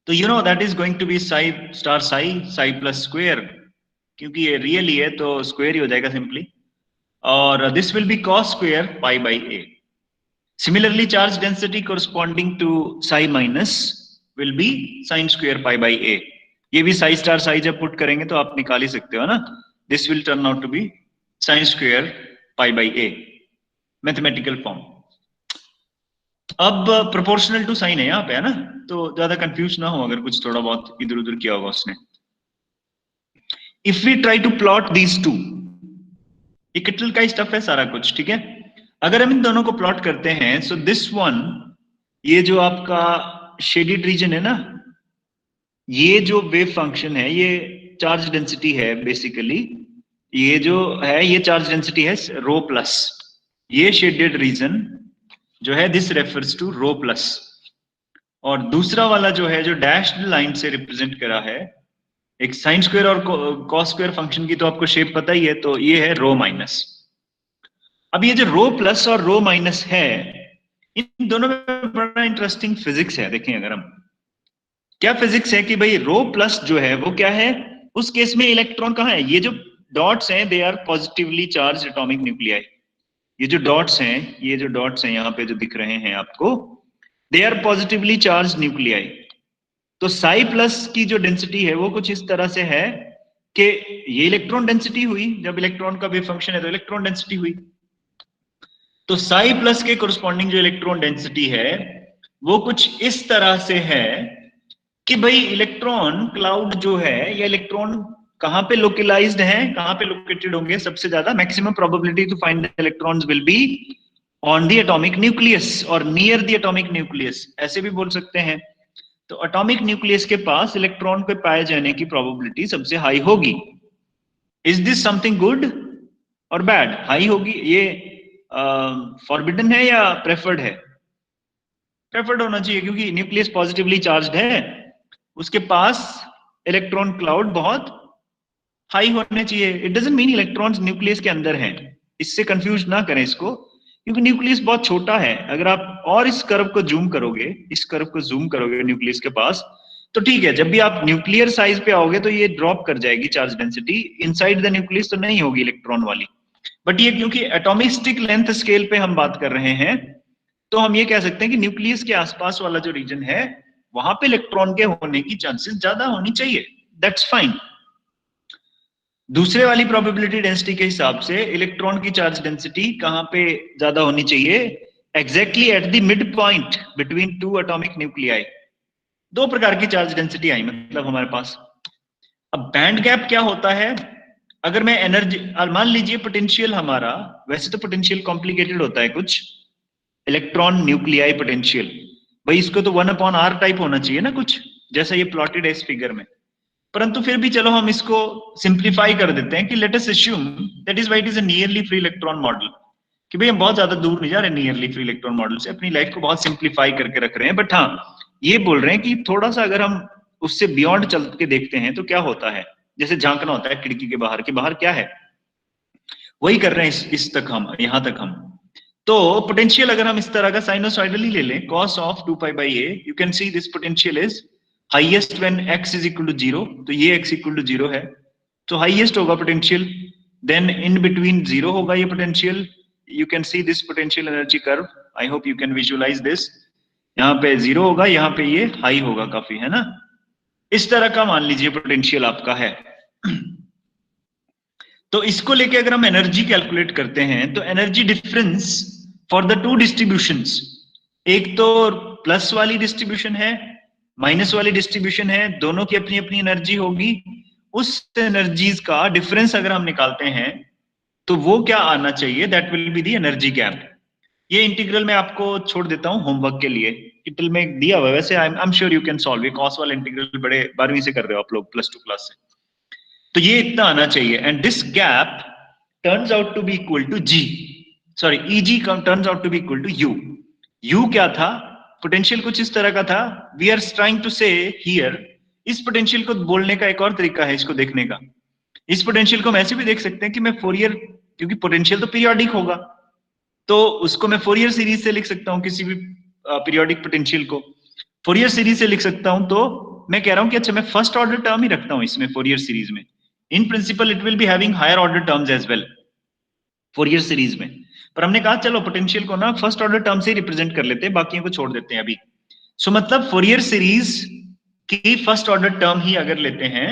तो you know that is going to be psi star psi, psi plus square, क्योंकि ये रियल ही है तो स्क्वायर ही हो जाएगा सिंपली, और this will be cos square pi by A. Similarly charge density corresponding to psi minus will be sine square pi by A. ये भी Sai star Sai जब पुट करेंगे तो आप निकाल ही सकते हो ना, this will turn out to be sine square pi by a, mathematical form. अब प्रोपोर्शनल टू साइन है यहाँ पे, है ना? तो ज्यादा कंफ्यूज ना हो अगर कुछ थोड़ा बहुत इधर उधर किया होगा उसने। If we try to plot these two, ये किटल का स्टफ है सारा कुछ, ठीक है? अगर हम इन दोनों को प्लॉट करते हैं, सो दिस वन, ये जो आपका शेडेड रीजन है ना, ये जो वेव फंक्शन है ये चार्ज डेंसिटी है बेसिकली, ये जो है ये चार्ज डेंसिटी है रो प्लस। ये शेडेड रीजन जो है this refers to rho plus, और दूसरा वाला जो है जो डैश्ड लाइन से रिप्रेजेंट करा है, एक साइन स्क्वायर और कॉस स्क्वायर फंक्शन की तो आपको शेप पता ही है, तो ये है रो माइनस। अब ये जो रो प्लस और रो माइनस है, इन दोनों में बड़ा इंटरेस्टिंग फिजिक्स है। देखें अगर हम, क्या फिजिक्स है कि भाई रो प्लस जो है वो क्या है, उस केस में इलेक्ट्रॉन कहाँ है? ये जो डॉट्स हैं they are positively charge atomic nuclei. ये जो डॉट्स हैं, ये जो डॉट्स हैं यहाँ पे जो दिख रहे हैं आपको, they are positively charge nuclei. तो साई प्लस की जो डेंसिटी है वो कुछ इस तरह से है कि ये इलेक्ट्रॉन डेंसिटी हुई, जब इलेक्ट्रॉन का वेव फंक्शन है तो इलेक्ट्रॉन डेंसिटी हुई। तो साई प्लस के कोरस्पॉन्डिंग जो इलेक्ट्रॉन डेंसिटी है वो कुछ इस तरह से है कि भाई इलेक्ट्रॉन क्लाउड जो है, या इलेक्ट्रॉन कहां पे लोकलाइज्ड है, कहां पे लोकेटेड होंगे सबसे ज्यादा, maximum probability to find the electrons will be on the atomic nucleus और नियर द एटॉमिक न्यूक्लियस, ऐसे भी बोल सकते हैं। तो एटॉमिक न्यूक्लियस के पास इलेक्ट्रॉन पे पाए जाने की प्रोबेबिलिटी सबसे हाई होगी। इज दिस समथिंग गुड और बैड? हाई होगी, ये फॉरबिडन है या प्रेफर्ड है? प्रेफर्ड होना चाहिए, क्योंकि न्यूक्लियस पॉजिटिवली चार्ज्ड है, उसके पास इलेक्ट्रॉन क्लाउड बहुत हाई होने चाहिए। It doesn't mean electrons nucleus के अंदर हैं, इससे कंफ्यूज ना करें इसको, क्योंकि न्यूक्लियस बहुत छोटा है। अगर आप और इस कर्व को जूम करोगे, इस कर्व को जूम करोगे न्यूक्लियस के पास, तो ठीक है, जब भी आप न्यूक्लियर साइज पे आओगे तो ये ड्रॉप कर जाएगी charge density, inside the nucleus तो नहीं होगी इलेक्ट्रॉन वाली। बट ये क्योंकि एटॉमिक लेंथ स्केल पे हम बात कर रहे हैं, तो हम ये कह सकते हैं कि न्यूक्लियस के आसपास वाला जो रीजन है वहां पे इलेक्ट्रॉन के होने की चांसेस ज्यादा होनी चाहिए, दैट्स फाइन। दूसरे वाली प्रोबेबिलिटी डेंसिटी के हिसाब से इलेक्ट्रॉन की चार्ज डेंसिटी कहां पे ज्यादा होनी चाहिए, exactly at the mid point between two atomic nuclei. दो प्रकार की चार्ज डेंसिटी आई मतलब हमारे पास। अब बैंड गैप क्या होता है, अगर मैं एनर्जी मान लीजिए पोटेंशियल हमारा, वैसे तो पोटेंशियल कॉम्प्लिकेटेड होता है कुछ, इलेक्ट्रॉन न्यूक्लियाई पोटेंशियल, भाई इसको तो 1/r टाइप होना चाहिए ना कुछ, जैसा ये प्लॉटेड है इस फिगर में, परंतु फिर भी चलो हम इसको सिंप्लीफाई कर देते हैं कि let us assume that is why it is a nearly free electron model, कि भाई हम बहुत ज्यादा दूर नहीं जा रहे नियरली फ्री इलेक्ट्रॉन मॉडल से, अपनी लाइफ को बहुत सिंप्लीफाई करके रख रहे हैं। बट हाँ, ये बोल रहे हैं कि थोड़ा सा अगर हम उससे बियॉन्ड चल के देखते हैं तो क्या होता है, जैसे झांकना होता है खिड़की के बाहर क्या है, वही कर रहे हैं इस तक हम, यहां तक हम। तो पोटेंशियल अगर हम इस तरह का साइनोसॉइडली ले लें, cos of 2π/a, you can see this potential is highest when x is equal to 0, तो ये x इक्वल टू 0 है, तो हाईएस्ट होगा पोटेंशियल, देन इन बिटवीन 0 होगा ये potential, you can see this potential energy curve, I hope you can visualize this, यहाँ पे 0 होगा, यहाँ पे ये हाई होगा काफी, है ना, इस तरह का मान लीजिए पोटेंशियल आपका है। तो इसको लेके अगर हम एनर्जी कैलकुलेट करते हैं तो energy difference for the two distributions, एक तो प्लस वाली डिस्ट्रीब्यूशन है, माइनस वाली डिस्ट्रीब्यूशन है, दोनों की अपनी अपनी एनर्जी होगी, उस एनर्जीज का डिफरेंस अगर हम निकालते हैं तो वो क्या आना चाहिए, that will be the energy gap. ये इंटीग्रल मैं आपको छोड़ देता हूं होमवर्क के लिए, टिटल में दिया हुआ है, वैसे I am sure you can solve, ये कॉस वाला इंटीग्रल बड़े 12वीं से कर रहे हो आप लोग, +2 क्लास से, तो ये इतना आना चाहिए, and this gap turns out to be equal to G, sorry Eg turns out to be equal to U। U क्या था, पोटेंशियल कुछ इस तरह का था, वी आर ट्राइंग टू से हियर, इस पोटेंशियल को बोलने का एक और तरीका है इसको देखने का, इस पोटेंशियल को हम ऐसे भी देख सकते हैं कि मैं फोरियर, क्योंकि पोटेंशियल तो पीरियोडिक होगा, तो उसको मैं फोरियर सीरीज से लिख सकता हूं, किसी भी पीरियोडिक पोटेंशियल को फोरियर सीरीज से लिख सकता हूं। तो मैं कह रहा हूं कि अच्छा मैं फर्स्ट ऑर्डर टर्म ही रखता हूं इसमें फोरियर सीरीज में, in principle it will be having higher order terms as well Fourier series में, पर हमने कहा चलो पोटेंशियल को ना फर्स्ट ऑर्डर टर्म से रिप्रेजेंट कर लेते हैं, बाकियों को छोड़ देते हैं अभी। सो मतलब फोरियर सीरीज की फर्स्ट ऑर्डर टर्म ही अगर लेते हैं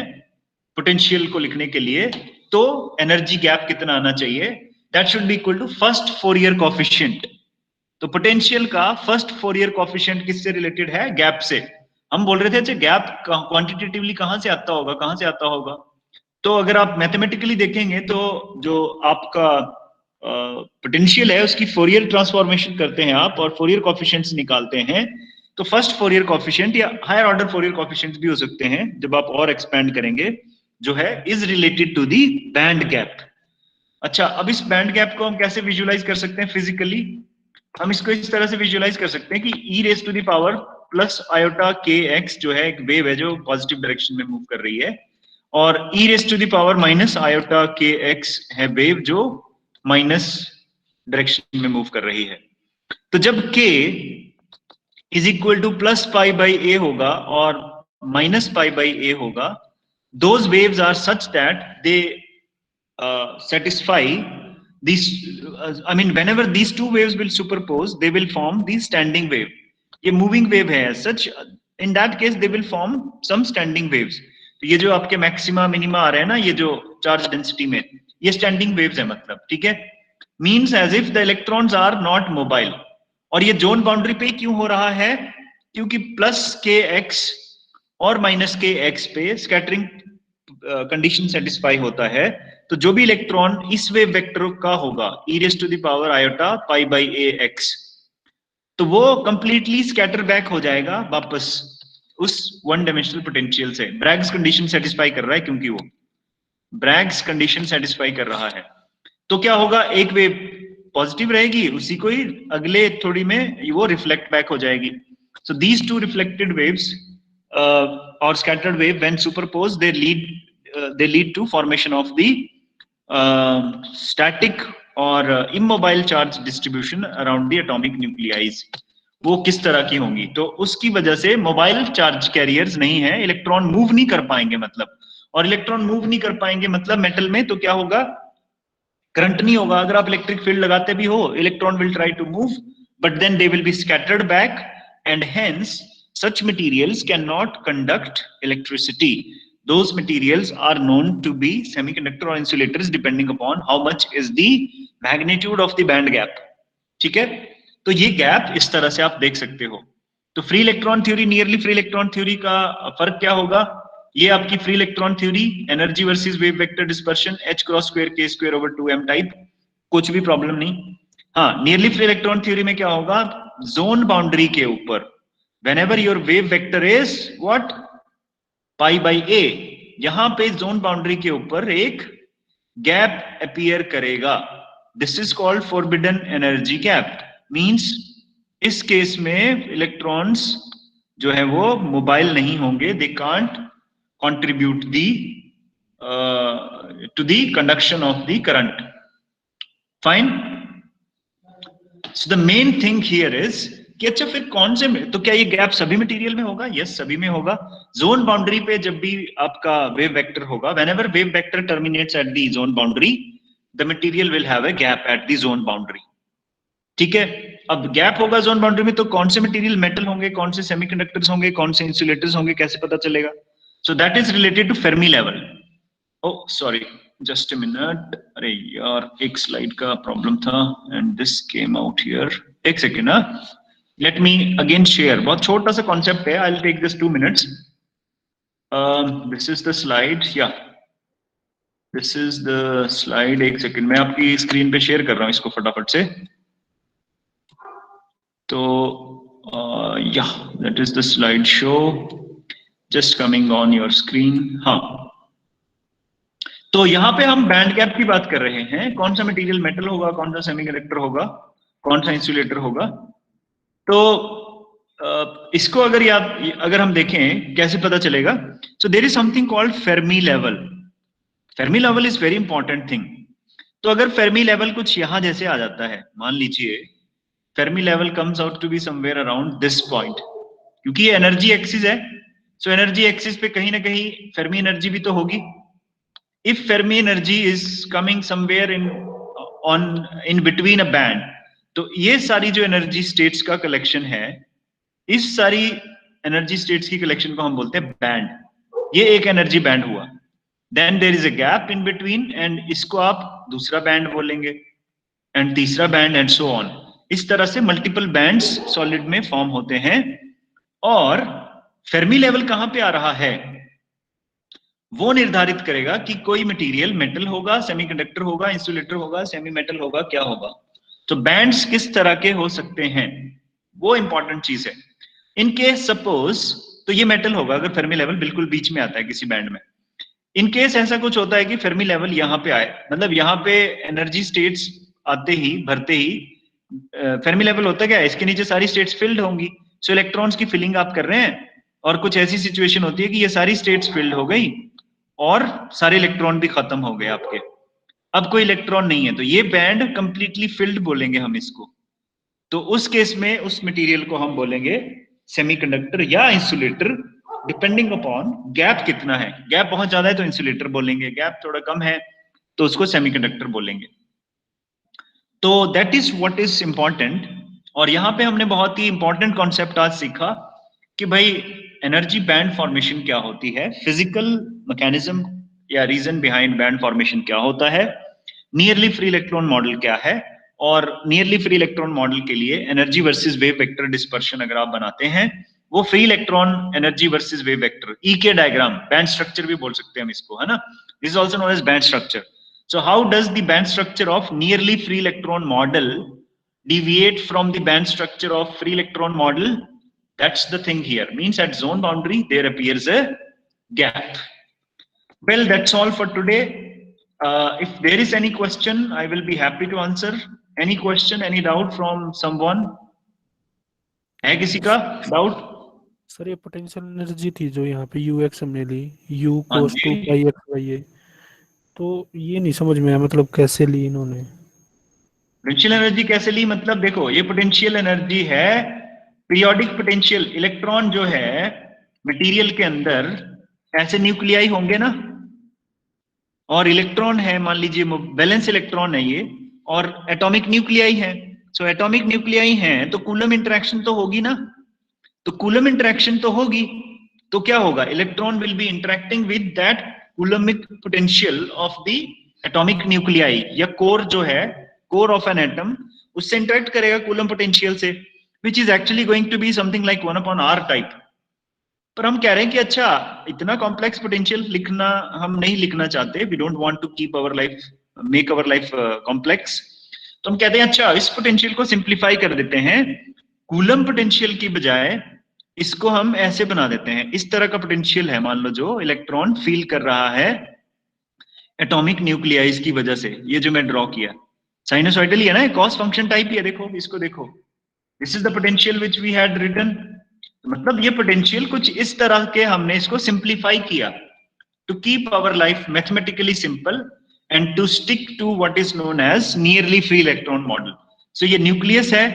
पोटेंशियल को लिखने के लिए, तो एनर्जी गैप कितना आना चाहिए, that should be equal to first Fourier coefficient. तो पोटेंशियल का फर्स्ट फोरियर कोएफिशिएंट किससे रिलेटेड है, गैप से। हम बोल रहे थे अच्छा गैप क्वांटिटेटिवली कहां से आता होगा, तो अगर आप मैथमेटिकली देखेंगे तो जो आपका पोटेंशियल है उसकी फोरियर ट्रांसफॉर्मेशन करते हैं आप और फोरियर कोएफिशिएंट्स निकालते हैं, तो फर्स्ट फोरियर कोएफिशिएंट या हायर ऑर्डर फोरियर कोएफिशिएंट्स भी हो सकते हैं जब आप और एक्सपेंड करेंगे, जो है is related to the band gap. अच्छा, अब इस बैंड गैप को हम कैसे विजुअलाइज कर सकते हैं फिजिकली, हम इसको इस तरह से विजुअलाइज कर सकते हैं कि e raise to the power plus iota kx जो है एक वेव है जो पॉजिटिव डायरेक्शन में मूव कर रही है, और e raise to the power minus iota kx है वेव जो माइनस डायरेक्शन में मूव कर रही है। तो जब k is equal to +π/a होगा और -π/a होगा, those waves are such that they satisfy these I mean whenever these two waves will superpose they will form the standing wave। ये moving wave है as such, in that case they will form some standing waves। तो ये जो आपके maxima minima आ रहे हैं ना, ये जो चार्ज डेंसिटी में, ये स्टैंडिंग वेव्स है मतलब, ठीक है, means as if the electrons are not mobile. और ये जोन बाउंड्री पे क्यों हो रहा है, क्योंकि +kx और -kx पे स्कैटरिंग कंडीशन सेटिस्फाई होता है, तो जो भी इलेक्ट्रॉन इस वेव वेक्टर का होगा e raise to the power iota π/ax, तो वो कंप्लीटली स्कैटर बैक हो जाएगा वापस उस वन डायमेंशनल पोटेंशियल से। ब्रैग्स कंडीशन सेटिस्फाई कर रहा है, क्योंकि वो ब्रैग्स कंडीशन सेटिस्फाई कर रहा है, तो क्या होगा, एक वेव पॉजिटिव रहेगी, उसी को ही अगले थोड़ी में वो रिफ्लेक्ट बैक हो जाएगी। So these two reflected waves और scattered wave when superpose they lead to formation of the static or immobile charge distribution around the atomic nuclei। वो किस तरह की होंगी, तो उसकी वजह से मोबाइल चार्ज कैरियर्स नहीं है, इलेक्ट्रॉन मूव नहीं कर पाएंगे मतलब, और इलेक्ट्रॉन मूव नहीं कर पाएंगे मतलब मेटल में तो क्या होगा, करंट नहीं होगा। अगर आप इलेक्ट्रिक फील्ड लगाते भी हो, electron will try to move, but then they will be scattered back, and hence such materials cannot conduct electricity. Those materials are known to be semiconductor or insulators depending upon how much is the magnitude of the band gap. ठीक है, तो ये gap इस तरह से आप देख सकते हो। तो free electron theory, nearly free electron theory का फर्क क्या होगा? ये आपकी free electron theory, energy versus wave vector dispersion, h cross square k square over 2m type, कुछ भी प्रॉब्लम नहीं। हाँ, नियरली फ्री इलेक्ट्रॉन थ्योरी में क्या होगा? जोन बाउंड्री के ऊपर whenever your wave vector is what, pi by a, यहां पे जोन बाउंड्री के ऊपर एक गैप अपीयर करेगा। This is called forbidden energy gap. Means इस केस में इलेक्ट्रॉन्स जो है वो मोबाइल नहीं होंगे, they can't contribute the to the conduction of the current. Fine. So the main thing here is कि अच्छा फिर कौन से में, तो क्या ये गैप सभी मटेरियल में होगा? यस, सभी में होगा। जोन बाउंड्री पे जब भी आपका वेव वेक्टर होगा, whenever wave vector terminates at the zone boundary, the material will have a gap at the zone boundary. ठीक है, अब गैप होगा जोन बाउंड्री में, तो कौन से मटेरियल मेटल होंगे, कौन से सेमीकंडक्टर्स होंगे, कौन से इंसुलेटर्स होंगे, कैसे पता चलेगा? So that is related to Fermi level. Oh sorry, just a minute, अरे यार एक स्लाइड का प्रॉब्लम था and this came out here. एक सेकेंड ना, let me again share, बहुत छोटा सा कॉन्सेप्ट है, I'll take this 2 minutes. This is the slide, yeah, this is the slide। एक सेकंड, मैं आपकी स्क्रीन पे शेयर कर रहा हूँ इसको फटाफट से। तो yeah, that is the slide show just coming on your screen। हाँ, तो यहाँ पे हम बैंड गैप की बात कर रहे हैं, कौन सा मटेरियल मेटल होगा, कौन सा सेमीकंडक्टर होगा, कौन सा इंसुलेटर होगा। तो इसको अगर हम देखें कैसे पता चलेगा, so there is something called Fermi level. Fermi level is very important thing. तो अगर फेर्मी लेवल कुछ यहां जैसे आ जाता है, मान लीजिए Fermi level comes out to be somewhere around this point, क्योंकि ये एनर्जी एक्सिस है, सो एनर्जी एक्सिस पे कहीं ना कहीं फेर्मी एनर्जी भी तो होगी। If Fermi energy is coming somewhere in between a band, तो ये सारी जो एनर्जी स्टेट्स का कलेक्शन है, इस सारी एनर्जी स्टेट्स की कलेक्शन को हम बोलते हैं बैंड। ये एक एनर्जी बैंड हुआ, then there is a gap in between, and इसको आप दूसरा बैंड बोलेंगे, एंड तीसरा बैंड, एंड सो ऑन। इस तरह से मल्टीपल बैंड्स सॉलिड में फॉर्म होते हैं। और फेर्मी लेवल कहां पे आ रहा है, वो निर्धारित करेगा कि कोई मटेरियल मेटल होगा, सेमीकंडक्टर होगा, इंसुलेटर होगा, सेमी मेटल होगा, क्या होगा। तो बैंड्स किस तरह के हो सकते हैं, वो इंपॉर्टेंट चीज है। इन केस सपोज, तो ये मेटल होगा अगर फेर्मी लेवल बिल्कुल बीच में आता है किसी बैंड में। इन केस ऐसा कुछ होता है कि फेर्मी लेवल यहाँ पे आए, मतलब यहाँ पे एनर्जी स्टेट्स आते ही, भरते ही फेर्मी लेवल होता क्या है, इसके नीचे सारी स्टेट्स फिल्ड होंगी। सो इलेक्ट्रॉन्स की फिलिंग आप कर रहे हैं, और कुछ ऐसी सिचुएशन होती है कि ये सारी स्टेट्स फिल्ड हो गई और सारे इलेक्ट्रॉन भी खत्म हो गए आपके, अब कोई इलेक्ट्रॉन नहीं है, तो ये बैंड कंप्लीटली फिल्ड बोलेंगे हम इसको। तो उस केस में उस मटेरियल को हम बोलेंगे सेमीकंडक्टर या इंसुलेटर, डिपेंडिंग अपॉन गैप कितना है। गैप बहुत ज्यादा है तो इंसुलेटर बोलेंगे, गैप थोड़ा कम है तो उसको सेमीकंडक्टर बोलेंगे। तो that is what is important. और यहां पे हमने बहुत ही इंपॉर्टेंट कॉन्सेप्ट आज सीखा कि भाई एनर्जी बैंड फॉर्मेशन क्या होती है, फिजिकल मैकेनिज्म या रीजन बिहाइंड बैंड फॉर्मेशन क्या होता है, नियरली फ्री इलेक्ट्रॉन मॉडल क्या है, और नियरली फ्री इलेक्ट्रॉन मॉडल के लिए energy versus wave vector dispersion अगर आप बनाते हैं, वो free electron energy versus wave vector के डायग्राम, बैंड स्ट्रक्चर भी बोल सकते हैं हम इसको, है ना। This is also known as band structure. So how does the band structure of nearly free electron model deviate from the band structure of free electron model? That's the thing here. Means at zone boundary there appears a gap. Well, that's all for today. If there is any question, I will be happy to answer. Any question, any doubt from someone? है किसी का doubt? Sir ये potential energy थी जो यहाँ पे ux हमने ली, u हाँ cos 2 ji. pi x by a, तो ये नहीं समझ में आया मतलब कैसे ली इन्होंने। पोटेंशियल एनर्जी कैसे ली, मतलब देखो ये पोटेंशियल एनर्जी है पीरियोडिक पोटेंशियल। इलेक्ट्रॉन जो है मटेरियल के अंदर ऐसे न्यूक्लियाई होंगे ना, और इलेक्ट्रॉन है, मान लीजिए वैलेंस इलेक्ट्रॉन है ये, और एटॉमिक न्यूक्लियाई है। सो एटॉमिक न्यूक्लियाई है तो कूलम इंटरेक्शन तो होगी ना, तो कूलम इंटरेक्शन तो होगी, तो क्या होगा, electron will be interacting with that Coulombic potential of the atomic nuclei, या कोर जो है, कोर ऑफ एन एटम, उससे इंटरेक्ट करेगा कूलम पोटेंशियल से, which is actually going to be something like 1/r type. पर हम कह रहे हैं कि अच्छा इतना कॉम्प्लेक्स पोटेंशियल लिखना हम नहीं लिखना चाहते, we don't want to keep our life, make our life complex, तो हम कहते हैं अच्छा इस पोटेंशियल को सिंप्लीफाई कर देते हैं, कूलम पोटेंशियल की बजाय इसको हम ऐसे बना देते हैं, इस तरह का पोटेंशियल है, मान लो जो इलेक्ट्रॉन फील कर रहा है एटॉमिक न्यूक्लियाइज की वजह से, ये जो मैं ड्रॉ किया साइनोसॉइडल ही है ना, कॉस फंक्शन टाइप ही है, देखो इसको देखो, this is the potential which we had written, मतलब ये पोटेंशियल कुछ इस तरह के हमने इसको सिंप्लीफाई किया to keep our life mathematically simple and to stick to what is known as nearly free electron model. So ये न्यूक्लियस है,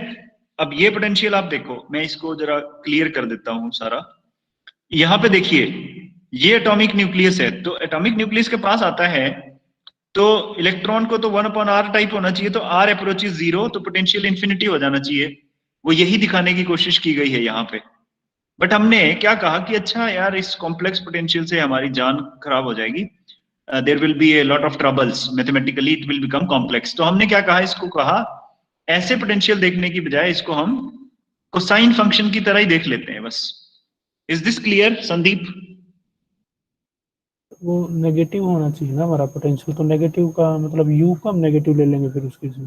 अब ये पोटेंशियल आप देखो, मैं इसको जरा क्लियर कर देता हूं सारा, यहां पे देखिए ये एटॉमिक न्यूक्लियस है, तो एटॉमिक न्यूक्लियस के पास आता है तो इलेक्ट्रॉन को तो 1/r टाइप होना चाहिए, तो r अप्रोचेस 0, तो पोटेंशियल इंफिनिटी हो जाना चाहिए, वो यही दिखाने की कोशिश की गई है यहाँ पे। बट हमने क्या कहा कि अच्छा यार इस कॉम्प्लेक्स पोटेंशियल से हमारी जान खराब हो जाएगी, there will be a lot of troubles, mathematically it will become complex, तो हमने क्या कहा, इसको कहा ऐसे पोटेंशियल देखने की बजाय इसको हम कोसाइन फंक्शन की तरह ही देख लेते हैं बस। Is this clear Sandeep? वो नेगेटिव होना चाहिए ना हमारा पोटेंशियल, तो नेगेटिव का मतलब यू का हम नेगेटिव ले लेंगे फिर उसके से।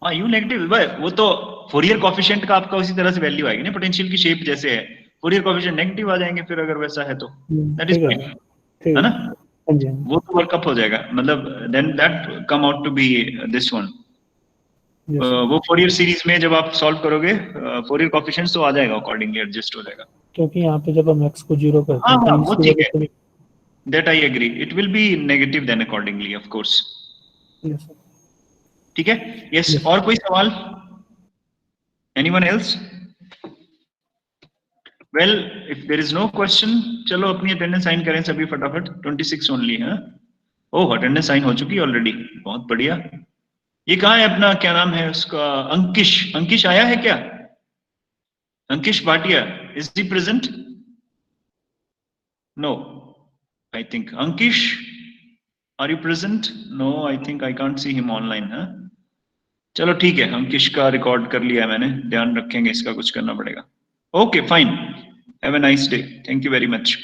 हाँ यू नेगेटिव, वो तो फोरियर कॉफिशिएंट का आपका उसी तरह से वैल्यू आएगी ना, पोटेंशियल की शेप जैसे है, फोरियर कॉफिशिएंट नेगेटिव आ जाएंगे फिर अगर वैसा है तो, दैट इज ठीक है ना, हाँ जी, वो तो वर्कअप हो जाएगा, मतलब then that come out to be this one. वो फोरियर सीरीज में जब आप सॉल्व करोगे फोरियर कॉफिशिएंट्स तो आ जाएगा, अकॉर्डिंगली एडजस्ट हो जाएगा, क्योंकि यहाँ पे जब हम x को 0 करते हैं हाँ तो वो ठीक है, that I agree, it will be negative then accordingly of course, ठीक है। यस, और कोई सवाल, anyone else? Well if there is no question, चलो अपनी अटेंडेंस साइन करें सभी फटाफट, 26 ओनली है। ओह अटेंडेंस साइन हो चुकी ऑलरेडी, बहुत बढ़िया। ये कहाँ है अपना, क्या नाम है उसका, अंकिश, अंकिश आया है क्या, Ankish Bhatia, is he present? No I think, Ankish are you present? No I think I can't see him online. है चलो ठीक है, अंकिश का रिकॉर्ड कर लिया मैंने, ध्यान रखेंगे इसका, कुछ करना पड़ेगा। Okay fine, have a nice day, thank you very much.